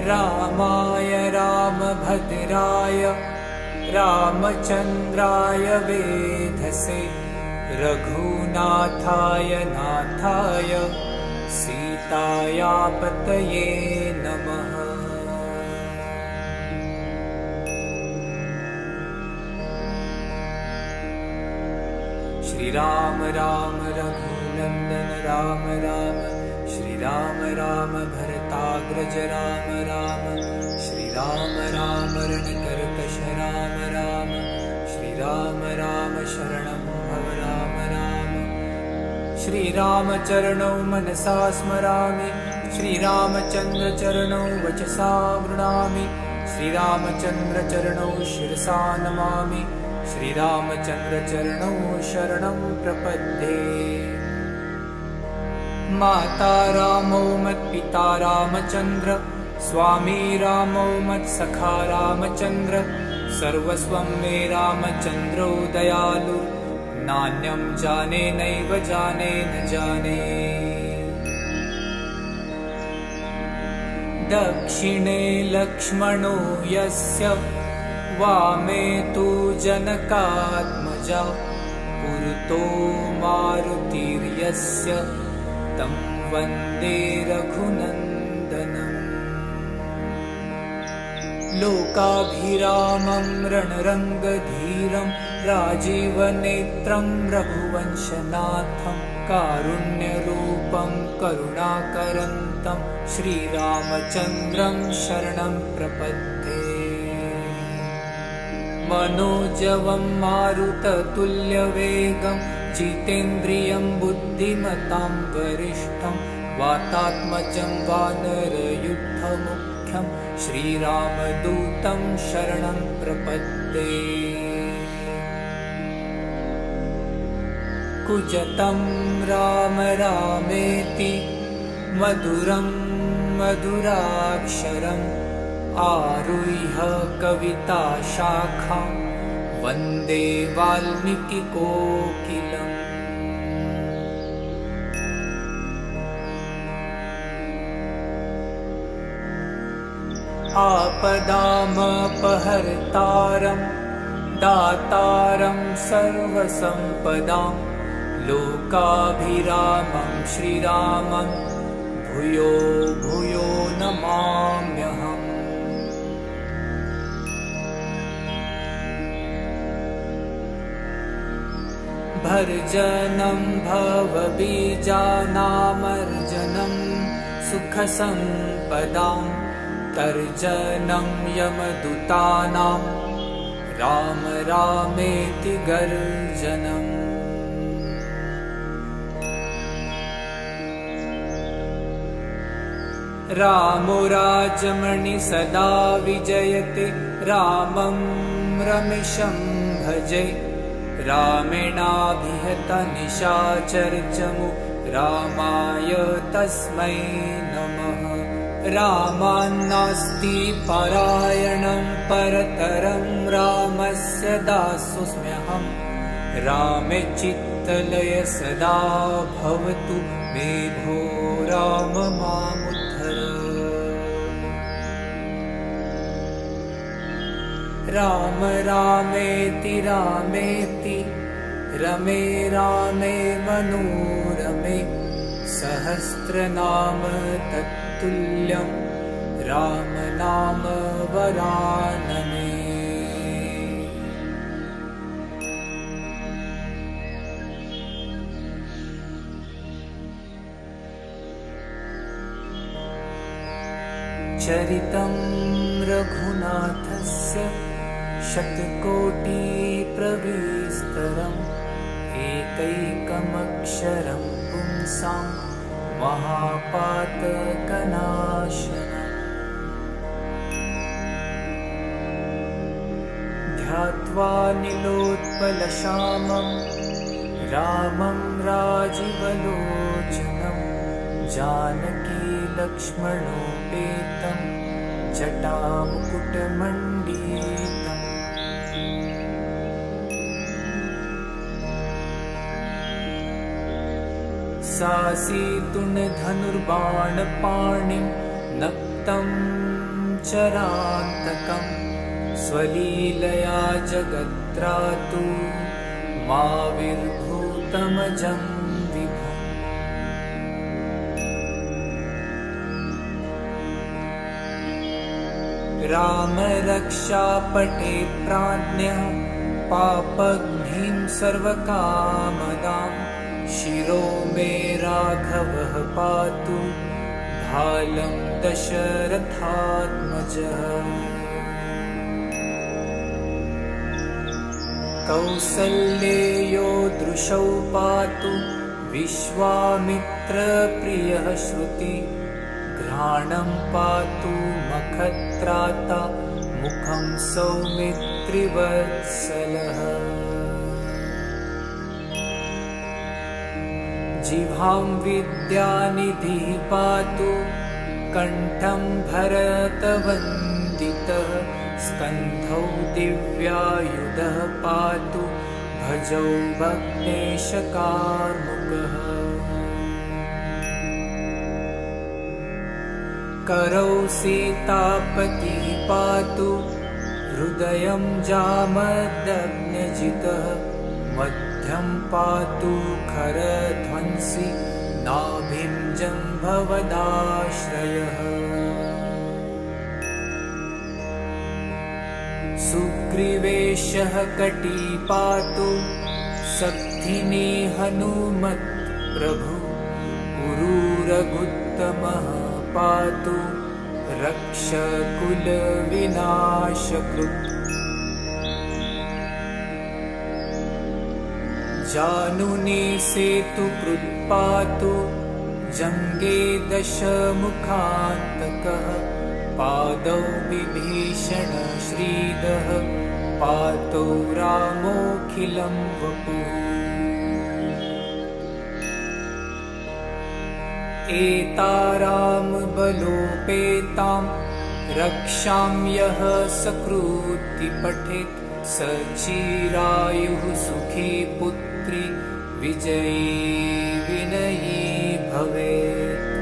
रामाय रामभद्राय रामचन्द्राय वेधसे रघुनाथाय नाथाय सीतायापतये नमः। श्री राम राम रघुनंदन राम राम, श्री राम राम भरताग्रज राम राम, श्री राम राम रणकर्कश राम राम, श्री राम राम शरणं भव राम राम। श्री राम चरणौ मनसा स्मरामि, श्री रामचन्द्र चरणौ वचसा गृह्णामि, श्री रामचन्द्र चरणौ शिरसा नमामि, श्री रामचन्द्र चरणौ शरणं प्रपद्ये। माता रामौ मत्पिता रामचन्द्र, स्वामी रामौ मत्सखा रामचन्द्र, सर्वस्वं मे रामचन्द्रो दयालु, नान्यं जाने नैव जाने न जाने। दक्षिणे लक्ष्मणो यस्य, वामे तु जनकात्मजा, पुरतो मारुतिर्यस्य, तं वन्दे रघुनन्दनम्। लोकाभिरामं रणरङ्गधीरं राजीवनेत्रं रघुवंशनाथं कारुण्यरूपं करुणाकरन्तं श्रीरामचन्द्रं शरणं प्रपद्ये। मनोजवं मारुततुल्यवेगं जितेन्द्रियं बुद्धिमतां वरिष्ठं वातात्मजं वानरयुद्धमुख्यं श्रीरामदूतं शरणं प्रपद्ये। कुजतं राम रामेति मधुरं मधुराक्षरम् आरुह्य कविताशाखां वन्दे वाल्मीकिकोकिलम्। आपदामपहर्तारं दातारं सर्वसम्पदां लोकाभिरामं श्रीरामं भूयो भूयो नमाम्यहम्। भर्जनं भवबीजानामर्जनं सुखसम्पदां तर्जनं यमदूतानां राम रामेति गर्जनम्। रामो राजमणि सदा विजयते रामं रमेशं भजे। रामेणाभिहता निशाचरचमु रामाय तस्मै नमः। रामान्नास्ति परायणं परतरं रामस्य दासोऽस्म्यहम्। रामे चित्तलय सदा भवतु मे भो राम मामुद्धर। राम रामेति रामेति रमे रामे मनोरमे सहस्रनाम तत्तुल्यं राम नाम वरानने। चरितं रघुनाथस्य शतकोटिप्रविस्तरम् एकैकमक्षरं पुंसां महापातकनाशनम्। ध्यात्वा नीलोत्पलश्यामं रामं राजीवलोचनं जानकी लक्ष्मणोपेतं जटामुकुटमण्डितम्। सासीतुण्धनुर्बाणपाणिं नक्तं चरान्तकं स्वलीलया जगत्रातु माविर्भूतमजं विभुम्। राम रक्षापटे प्राज्ञः पापघ्निं सर्वकामदां शिरो मे राघवः पातु भालं दशरथात्मजः। कौसल्येयो दृशौ पातु विश्वामित्रप्रियः श्रुति घ्राणं पातु मखत्राता मुखं सौमित्रिवत्सलः। जिह्वां विद्यानिधिः पातु कण्ठं भरतवन्दितः स्कन्धौ दिव्यायुधः पातु भजौ भग्नेशकार्मुकः। करौ सीतापतिः पातु हृदयं जामदग्न्यजितः मध्यं पातु खरध्वंसी नाभिं जम्भवदाश्रयः। 「 「सुग्रीवेशः कटिपातु सक्थिने हनुमत् प्रभु पुरूरगुत्तमः पातु रक्षकुलविनाशकृत् जानुने सेतुकृत् पातु जङ्गे दशमुखान्तकः पादौ विभीषण श्रीदः पातौ रामोऽखिलं वपुः एताराम बलोपेतां रक्षां यः सकृति पठेत् स चिरायुः सुखी पुत्री विजयी विनयी भवेत्।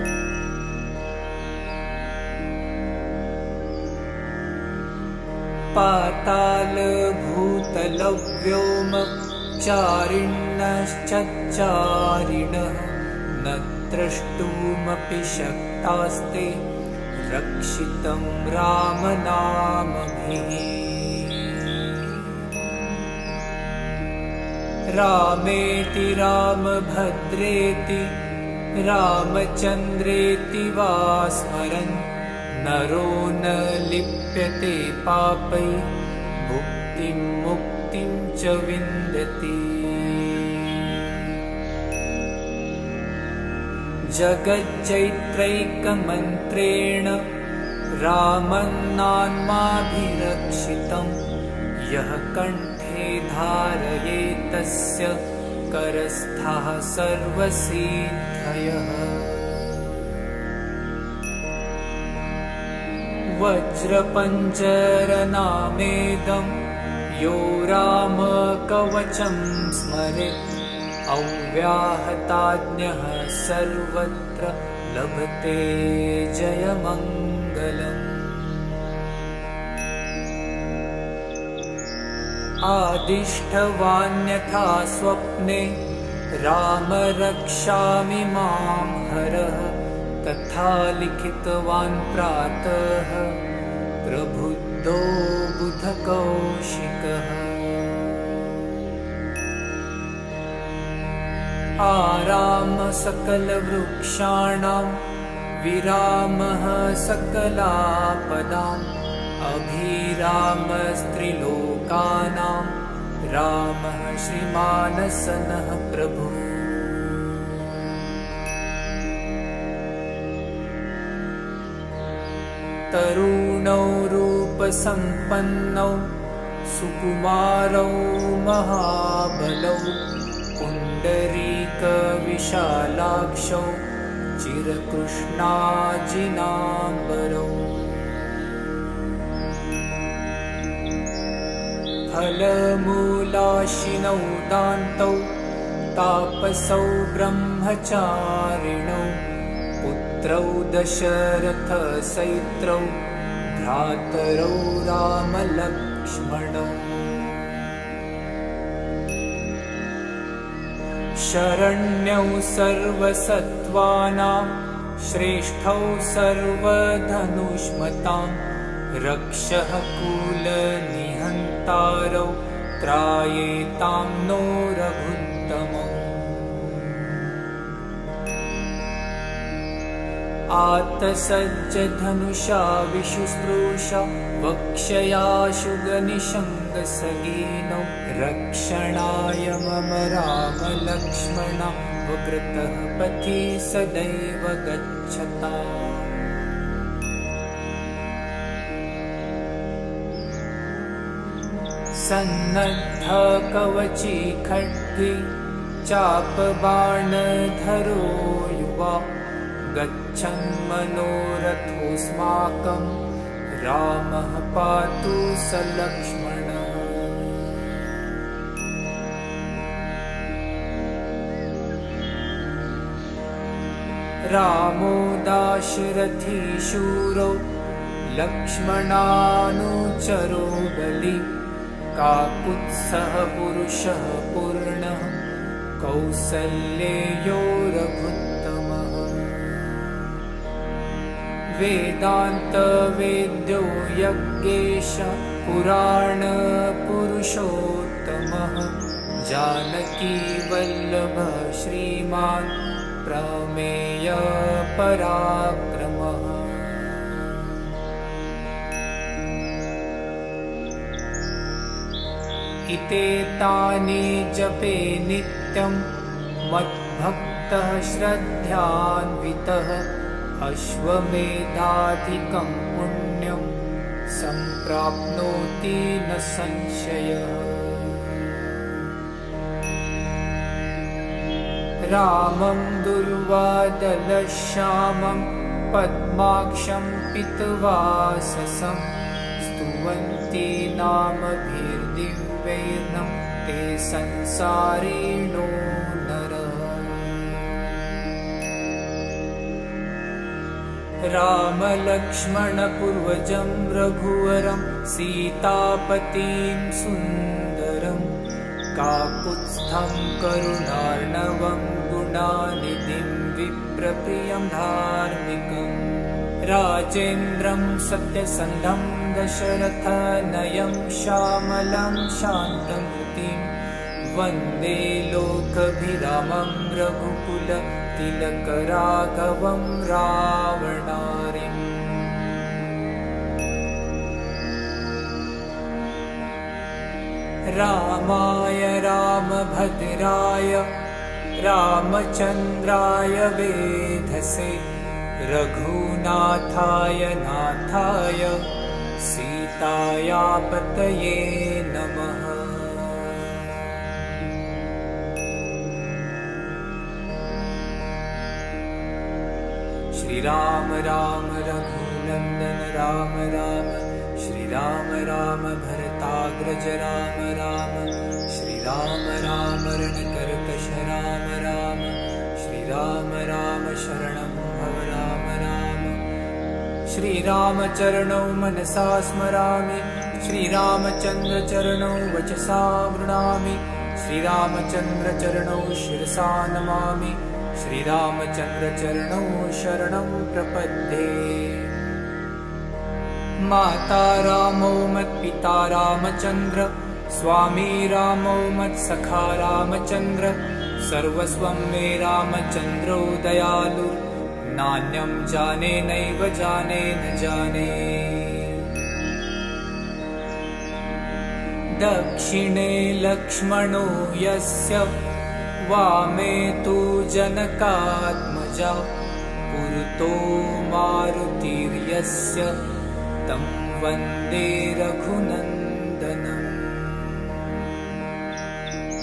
पाताल भूतल व्योम चारिणश्चचारिणः न द्रष्टुमपि शक्तास्ते रक्षितं रामनामभिः। रामेति रामभद्रेति रामचन्द्रेति वा स्मरन् नरो न लिप्यते पापै भुक्तिं मुक्तिं च विन्दति। जगच्चैत्रैकमन्त्रेण रामन्नाम्नाभिरक्षितं यः कण्ठे धारयेत् तस्य करस्थाः सर्वसिद्धयः। वज्रपञ्जरनामेदं यो रामकवचं स्मरेत् अव्याहताज्ञः सर्वत्र लभते जयमङ्गलम्। आदिष्टवान्यथा स्वप्ने राम रक्षामि मां हरः तथा लिखितवान् प्रातः प्रबुद्धो बुधकौशिकः। आराम सकलवृक्षाणां विरामः सकलापदाम् अभिरामस्त्रिलोकानां रामः श्रीमानसनः प्रभुः। तरुणौ रूपसम्पन्नौ सुकुमारौ महाबलौ पुण्डरीकविशालाक्षौ चिरकृष्णाजिनाम्बरौ। फलमूलाशिनौ दान्तौ तापसौ ब्रह्मचारिणौ पुत्रौ दशरथसैत्रौ भ्रातरौ रामलक्ष्मणौ। शरण्यौ सर्वसत्त्वानां श्रेष्ठौ सर्वधनुष्मतां रक्षः कुलनिहन्तारौ त्रायेतां नो रघुत्तमौ। आतसज्जधनुषा विशुस्पृशा वक्षयाशुगनिशङ्गसगीनौ रक्षणाय मम रामलक्ष्मणा वकृतः पथि सदैव गच्छताम्। सन्नद्ध कवची खड्गे चापबाणधरो युवा गच्छन् मनोरथोऽस्माकं रामः पातु स लक्ष्मणः। रामो दाशरथी शूरो लक्ष्मणानुचरो बली काकुत्स्थः पुरुषः पूर्णः कौसल्येयो रघुत्तमः। वेदान्तवेद्यो यज्ञेश पुराणपुरुषोत्तमः जानकी वल्लभ श्रीमान् प्रमेय पराक्रमः। इतेतानि जपे नित्यं मद्भक्तः श्रद्धान्वितः अश्वमेधाधिकं पुण्यं सम्प्राप्नोति न संशयः। रामं दुर्वादलश्यामं पद्माक्षं पीतवाससं स्तुवन्ति नामभिर्दिव्यैर्नं ते संसारिणो नरः। रामलक्ष्मणपूर्वजं रघुवरं सीतापतिं सुन्दरं काकुत्स्थं करुणार्णवं गुणानिधिं विप्रप्रियं धार्मिकम् राजेन्द्रं सत्यसन्धं दशरथनयं श्यामलं शान्तमूर्तिं वन्दे लोकभिरामं रघुकुलतिलकराघवं रावणारिम्। रामाय रामभद्राय रामचन्द्राय वेधसे रघुनाथाय नाथाय सीतायापतये नमः। श्रीराम राम रघुनन्दन राम राम श्रीराम राम भरताग्रज राम राम श्रीराम राम रणकर्कश राम राम श्रीराम राम शरणं भव राम राम। श्रीरामचरणौ मनसा स्मरामि श्रीरामचन्द्रचरणौ वचसा गृह्णामि श्रीरामचन्द्रचरणौ शिरसा नमामि श्रीरामचन्द्रचरणौ शरणं प्रपद्ये। माता रामौ मत्पिता रामचन्द्र स्वामी रामौ मत्सखा रामचन्द्र सर्वस्वं मे रामचन्द्रो दयालु नान्यं जाने नैव जाने न जाने। दक्षिणे लक्ष्मणो यस्य वामे तु जनकात्मजा पुरतो मारुतिर्यस्य तं वन्दे रघुनन्दनम्।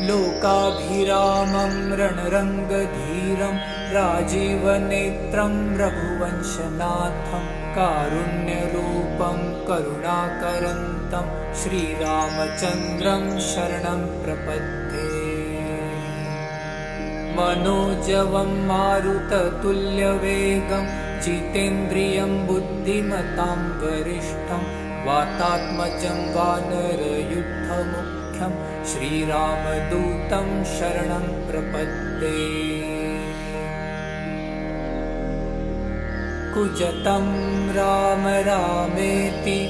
लोकाभिरामं रणरङ्गधीरं राजीवनेत्रं रघुवंशनाथं कारुण्यरूपं करुणाकरन्तं श्रीरामचन्द्रं शरणं प्रपद्ये। मनोजवं मारुततुल्यवेगं जितेन्द्रियं बुद्धिमतां वरिष्ठं वातात्मजं वानरयुद्धमुख्यं श्रीरामदूतं शरणं प्रपद्ये। कुजतं राम रामेति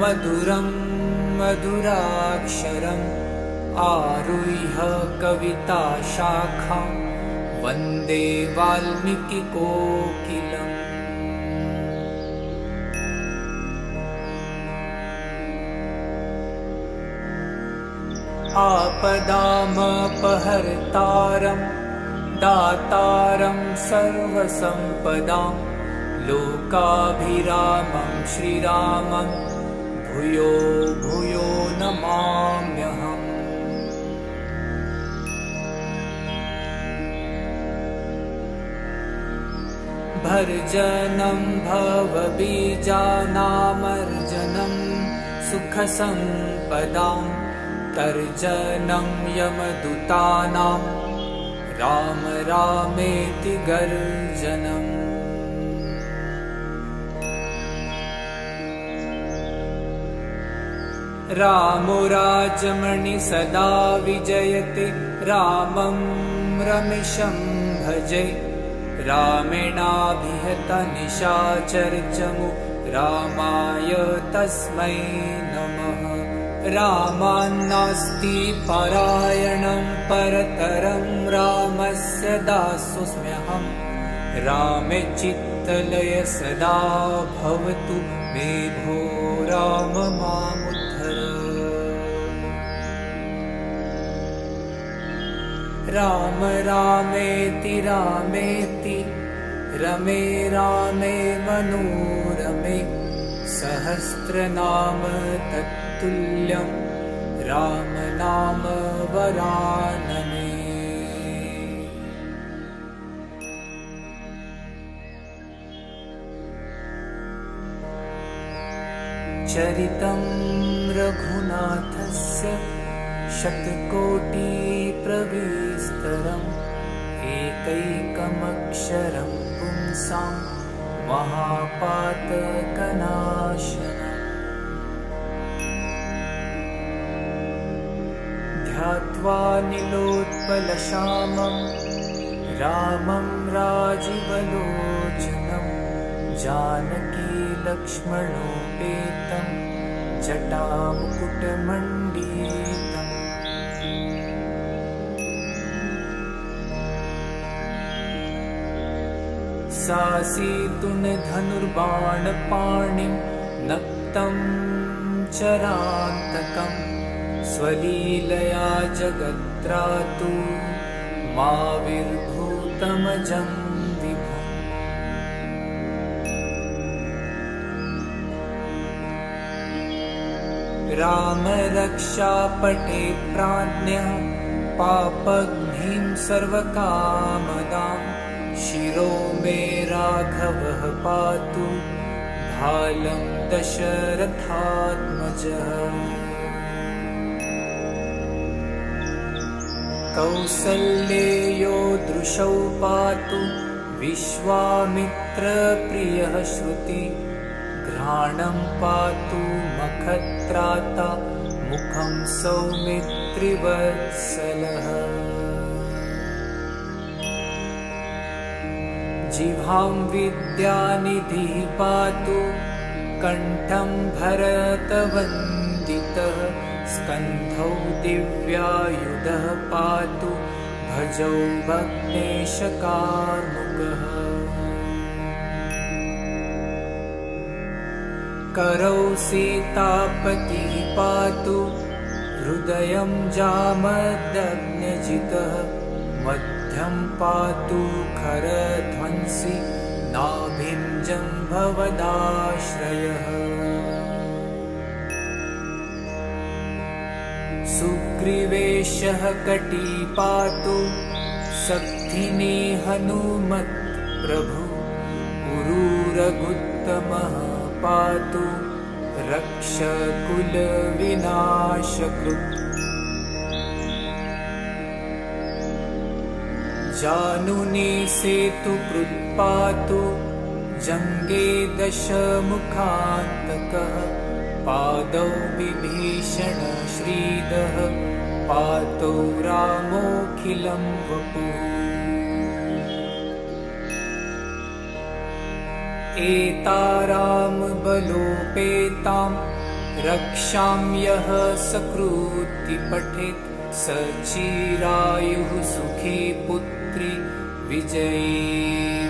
मधुरं मधुराक्षरम् आरुह्य कविताशाखां वन्दे वाल्मीकिकोकिलम्। आपदामपहर्तारं दातारं सर्वसम्पदां लोकाभिरामं श्रीरामं भूयो भूयो नमाम्यहम्। भर्जनं भवबीजानामर्जनं सुखसम्पदां तर्जनं यमदूतानां राम रामेति गर्जनम्। रामो राजमणि सदा विजयते रामं रमेशं भजे रामेणाभिहत निशाचरचमु रामाय तस्मै नमः। रामान्नास्ति परायणं परतरं रामस्य दासोऽस्म्यहम् रामे चित्तलय सदा भवतु मे भो राम मामुद्धर राम रामेति रामेति रमे रामे मनोरमे सहस्रनाम तत्तुल्यं राम नाम वरानने चरितं रघुनाथस्य शतकोटिप्रविस्तरम् एकैकमक्षरं पुंसां महापातकनाशनम् ध्यात्वा नीलोत्पलश्यामं रामं राजीवलोचनं जानकी लक्ष्मणोपेतं जटामुकुटमण्डितम् सासीतुन धनुर्बाणपाणिं नक्तं चरान्तकं स्वलीलया जगत्रातु माविर्भूतमजं विभुम् राम रक्षापटे प्राज्ञः पापघ्निं सर्वकामदां शिरो मे राघवः पातु भालं दशरथात्मजः कौसल्येयो दृशौ पातु विश्वामित्रप्रियः श्रुति घ्राणं पातु मखत्राता मुखं सौमित्रिवत्सलः जिह्वां विद्यानिधिः पातु कण्ठं भरतवन्दितः स्कन्धौ दिव्यायुधः पातु भजौ भग्नेशकार्मुकः करौ सीतापतिः पातु हृदयं जामदग्न्यजितः मध्यं पातु खरध्वंसी नाभिं जम्भवदाश्रयः सुग्रीवेशः कटी पातु शक्तिने हनुमत् प्रभु पुरूरगुत्तमः पातु रक्षकुलविनाशकृत् जानुने सेतुकृत् पातु जङ्गे दशमुखान्तकः पादौ विभीषण श्रीदः पातौ रामोऽखिलं वपुः एताराम बलोपेतां रक्षां यः सकृति पठेत् स चिरायुः सुखी पुत्री विजयी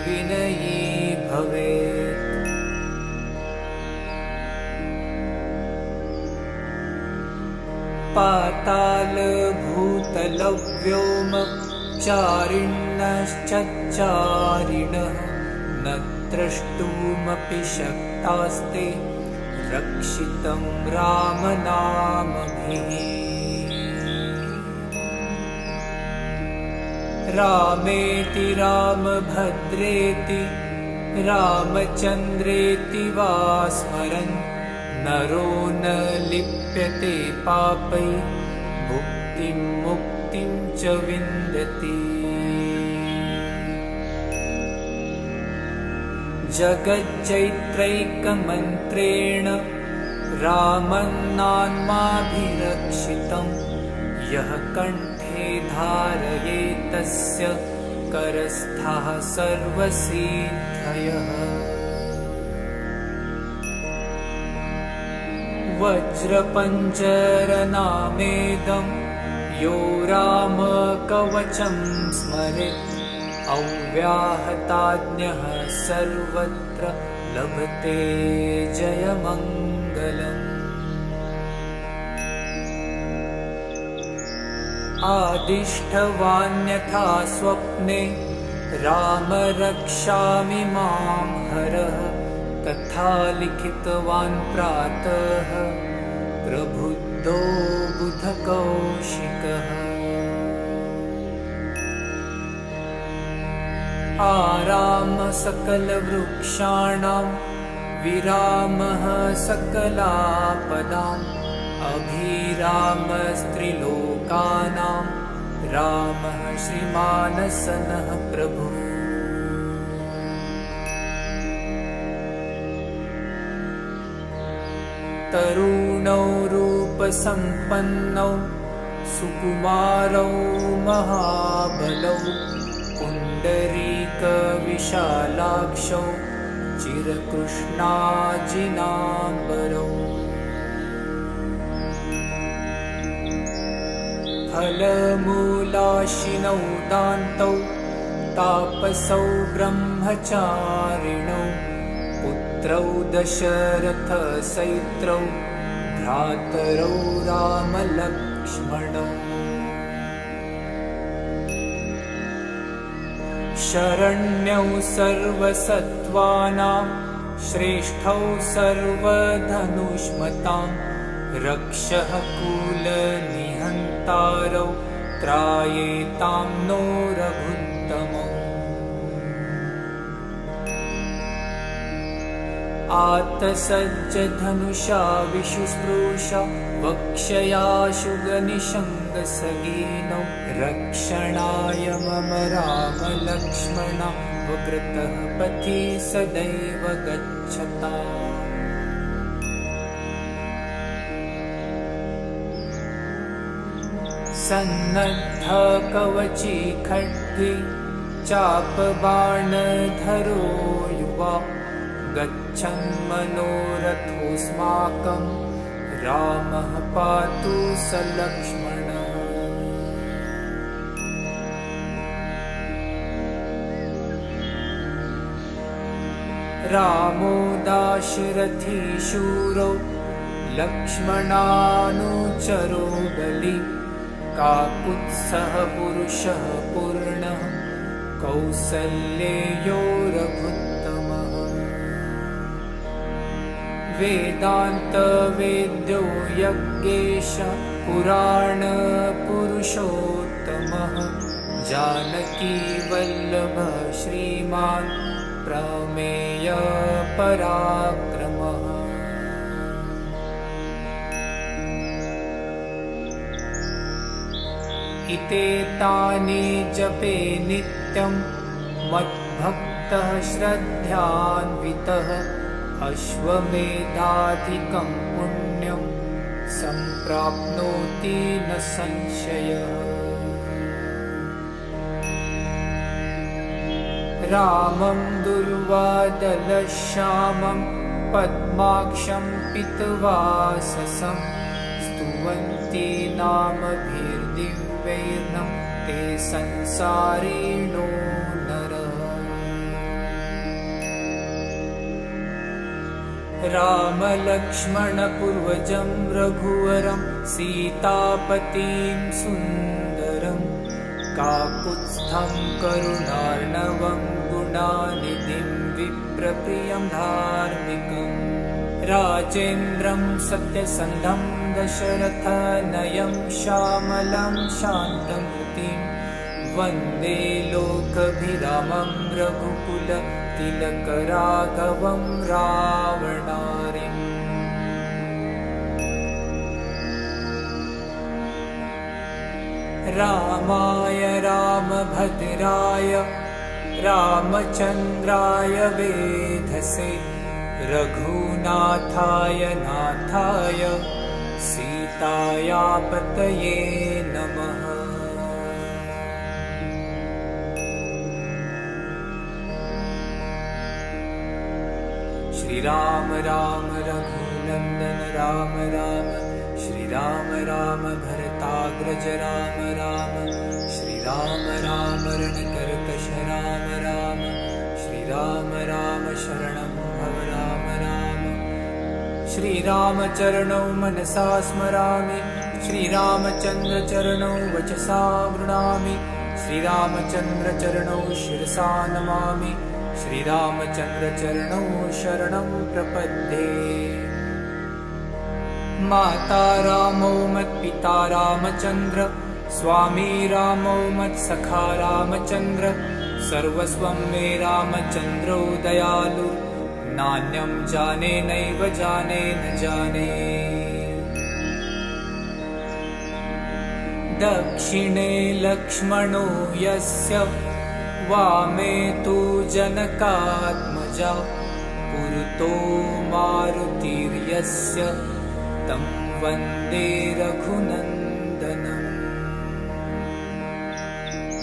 विनयी भवेत् पाताल भूतल व्योम चारिणश्चचारिणः न द्रष्टुमपि शक्तास्ते रक्षितं रामनामभिः रामेति रामभद्रेति रामचन्द्रेति वा स्मरन् नरो न लिप्यते पापै भुक्तिं मुक्तिं च विन्दति जगच्चैत्रैकमन्त्रेण रामन्नान्माभिरक्षितं यः कण्ठे धारयेतस्य करस्थः सर्वसिद्धयः वज्रपञ्जरनामेदं यो रामकवचं स्मरेत् अव्याहताज्ञः सर्वत्र लभते जयमङ्गलम्। आदिष्टवान्यथा स्वप्ने राम रक्षामि मां हरः तथा लिखितवान् प्रातः प्रबुद्धो बुधकौशिकः। आराम सकलवृक्षाणां विरामः सकलापदाम् अभिरामस्त्रिलोकानां रामः श्रीमानसनः प्रभुः। तरुणौ रूपसम्पन्नौ सुकुमारौ महाबलौ पुण्डरीकविशालाक्षौ चिरकृष्णाजिनाम्बरौ। फलमूलाशिनौ दान्तौ तापसौ ब्रह्मचारिणौ पुत्रौ दशरथसैत्रौ भ्रातरौ रामलक्ष्मणौ। शरण्यौ सर्वसत्त्वानां श्रेष्ठौ सर्वधनुष्मतां रक्षः कुलनिहन्तारौ त्रायेतां नो रघुत्तमौ। आतसज्जधनुषा विशुस्पृशा वक्षयाशुगनिषङ्गसगीनौ रक्षणाय मम रामलक्ष्मणा वकृतः पथि सदैव गच्छता। सन्नद्ध कवची खड्गे चापबाणधरो युवा गच्छन् मनोरथोऽस्माकं रामः पातु स लक्ष्मणः। रामो दाशरथी शूरो लक्ष्मणानुचरो बली काकुत्स्थः पुरुषः पूर्णः कौसल्येयो रघुत्तमः। वेदान्तवेद्यो यज्ञेश पुराणपुरुषोत्तमः जानकी वल्लभः श्रीमान् प्रमेय पराक्रमः। इतेतानि जपे नित्यं मद्भक्तः श्रद्धान्वितः अश्वमेधाधिकं पुण्यं सम्प्राप्नोति न संशयः। रामं दुर्वादलश्यामं पद्माक्षं पीतवाससं स्तुवन्ति नामभिर्दिव्यैर्नं ते संसारिणो नरः। रामलक्ष्मणपूर्वजं रघुवरं सीतापतिं सुन्दरं काकुत्स्थं करुणार्णवं गुणानिधिं विप्रप्रियं धार्मिकम्। राजेन्द्रं सत्यसन्धं दशरथनयं श्यामलं शान्तमूर्तिं वन्दे लोकभिरामं रघुकुलतिलकराघवं रावणारिम्। रामाय रामभद्राय रामचन्द्राय वेधसे रघुनाथाय नाथाय सीतायापतये नमः। श्रीराम राम रघुनन्दन नंदन राम राम, श्री राम राम भरताग्रज राम राम, श्री राम राम रणकर्कश राम राम, श्री राम राम शरणं भव राम राम। श्री राम चरणौ मनसा स्मरामि, श्री रामचंद्र चरणौ वचसा गृह्णामि, श्री रामचंद्र चरणौ शिरसा नमामि, श्री रामचंद्र चरणौ शरणं प्रपद्ये। माता रामौ मत्पिता रामचंद्र, स्वामी रामौ मत्सखा रामचंद्र, सर्वस्वं मे रामचंद्रो दयालु, नान्यं जाने नैव जाने न जाने। दक्षिणे लक्ष्मणो यस्य, वामे तु जनकात्मजा, पुरतो मारुतिर्यस्य, तं वन्दे रघुनन्दनम्।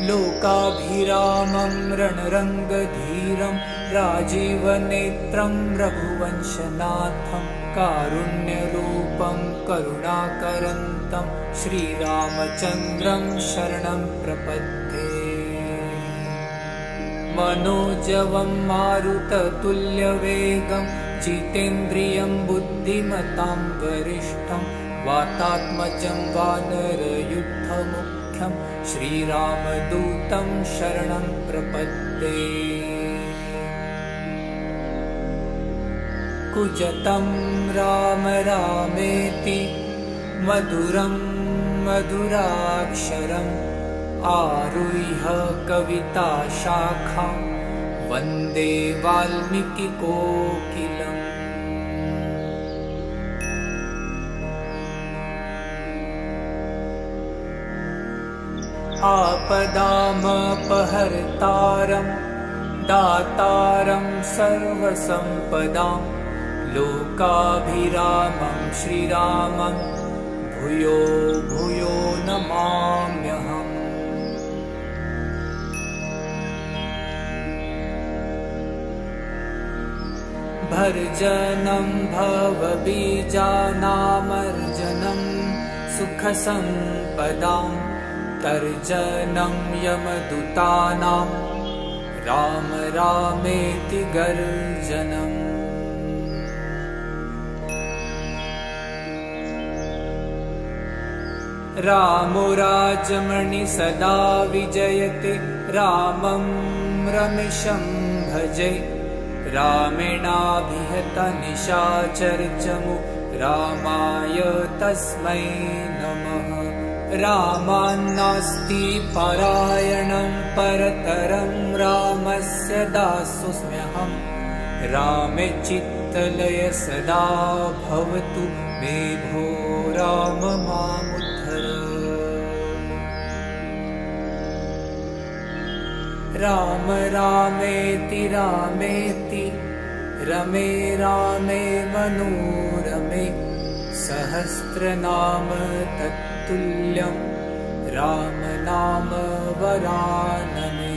लोकाभिरामं रणरङ्गधीरं, राजीवनेत्रं रघुवंशनाथं, कारुण्यरूपं करुणाकरन्तं, श्रीरामचन्द्रं शरणं प्रपद्ये। मनोजवं मारुततुल्यवेगं, जितेन्द्रियं बुद्धिमतां वरिष्ठं, वातात्मजं वानरयुद्धमुख्यं, श्रीरामदूतं शरणं प्रपद्ये। कुजतं राम रामेति, मधुरं मधुराक्षरम्, आरुह्य कविताशाखां, वन्दे वाल्मीकिकोकिलम्। आपदामपहर्तारं, दातारं सर्वसम्पदां, लोकाभिरामं श्रीरामं, भूयो भूयो नमाम्यहम्। भर्जनं भवबीजानामर्जनं, सुखसम्पदां, तर्जनं यमदूतानां, राम रामेति गर्जनम्। रामो राजमणि सदा विजयते, रामं रमेशं भजे, रामेणाभिहता निशाचरचमु, रामाय तस्मै नमः। रामान्नास्ति परायणं परतरं, रामस्य दासोऽस्म्यहम्, रामे चित्तलय सदा भवतु मे भो राम मामुद्धर। राम रामेति रामेति, रमे रामे मनोरमे, सहस्रनाम तत्तुल्यं, राम नाम वरानने।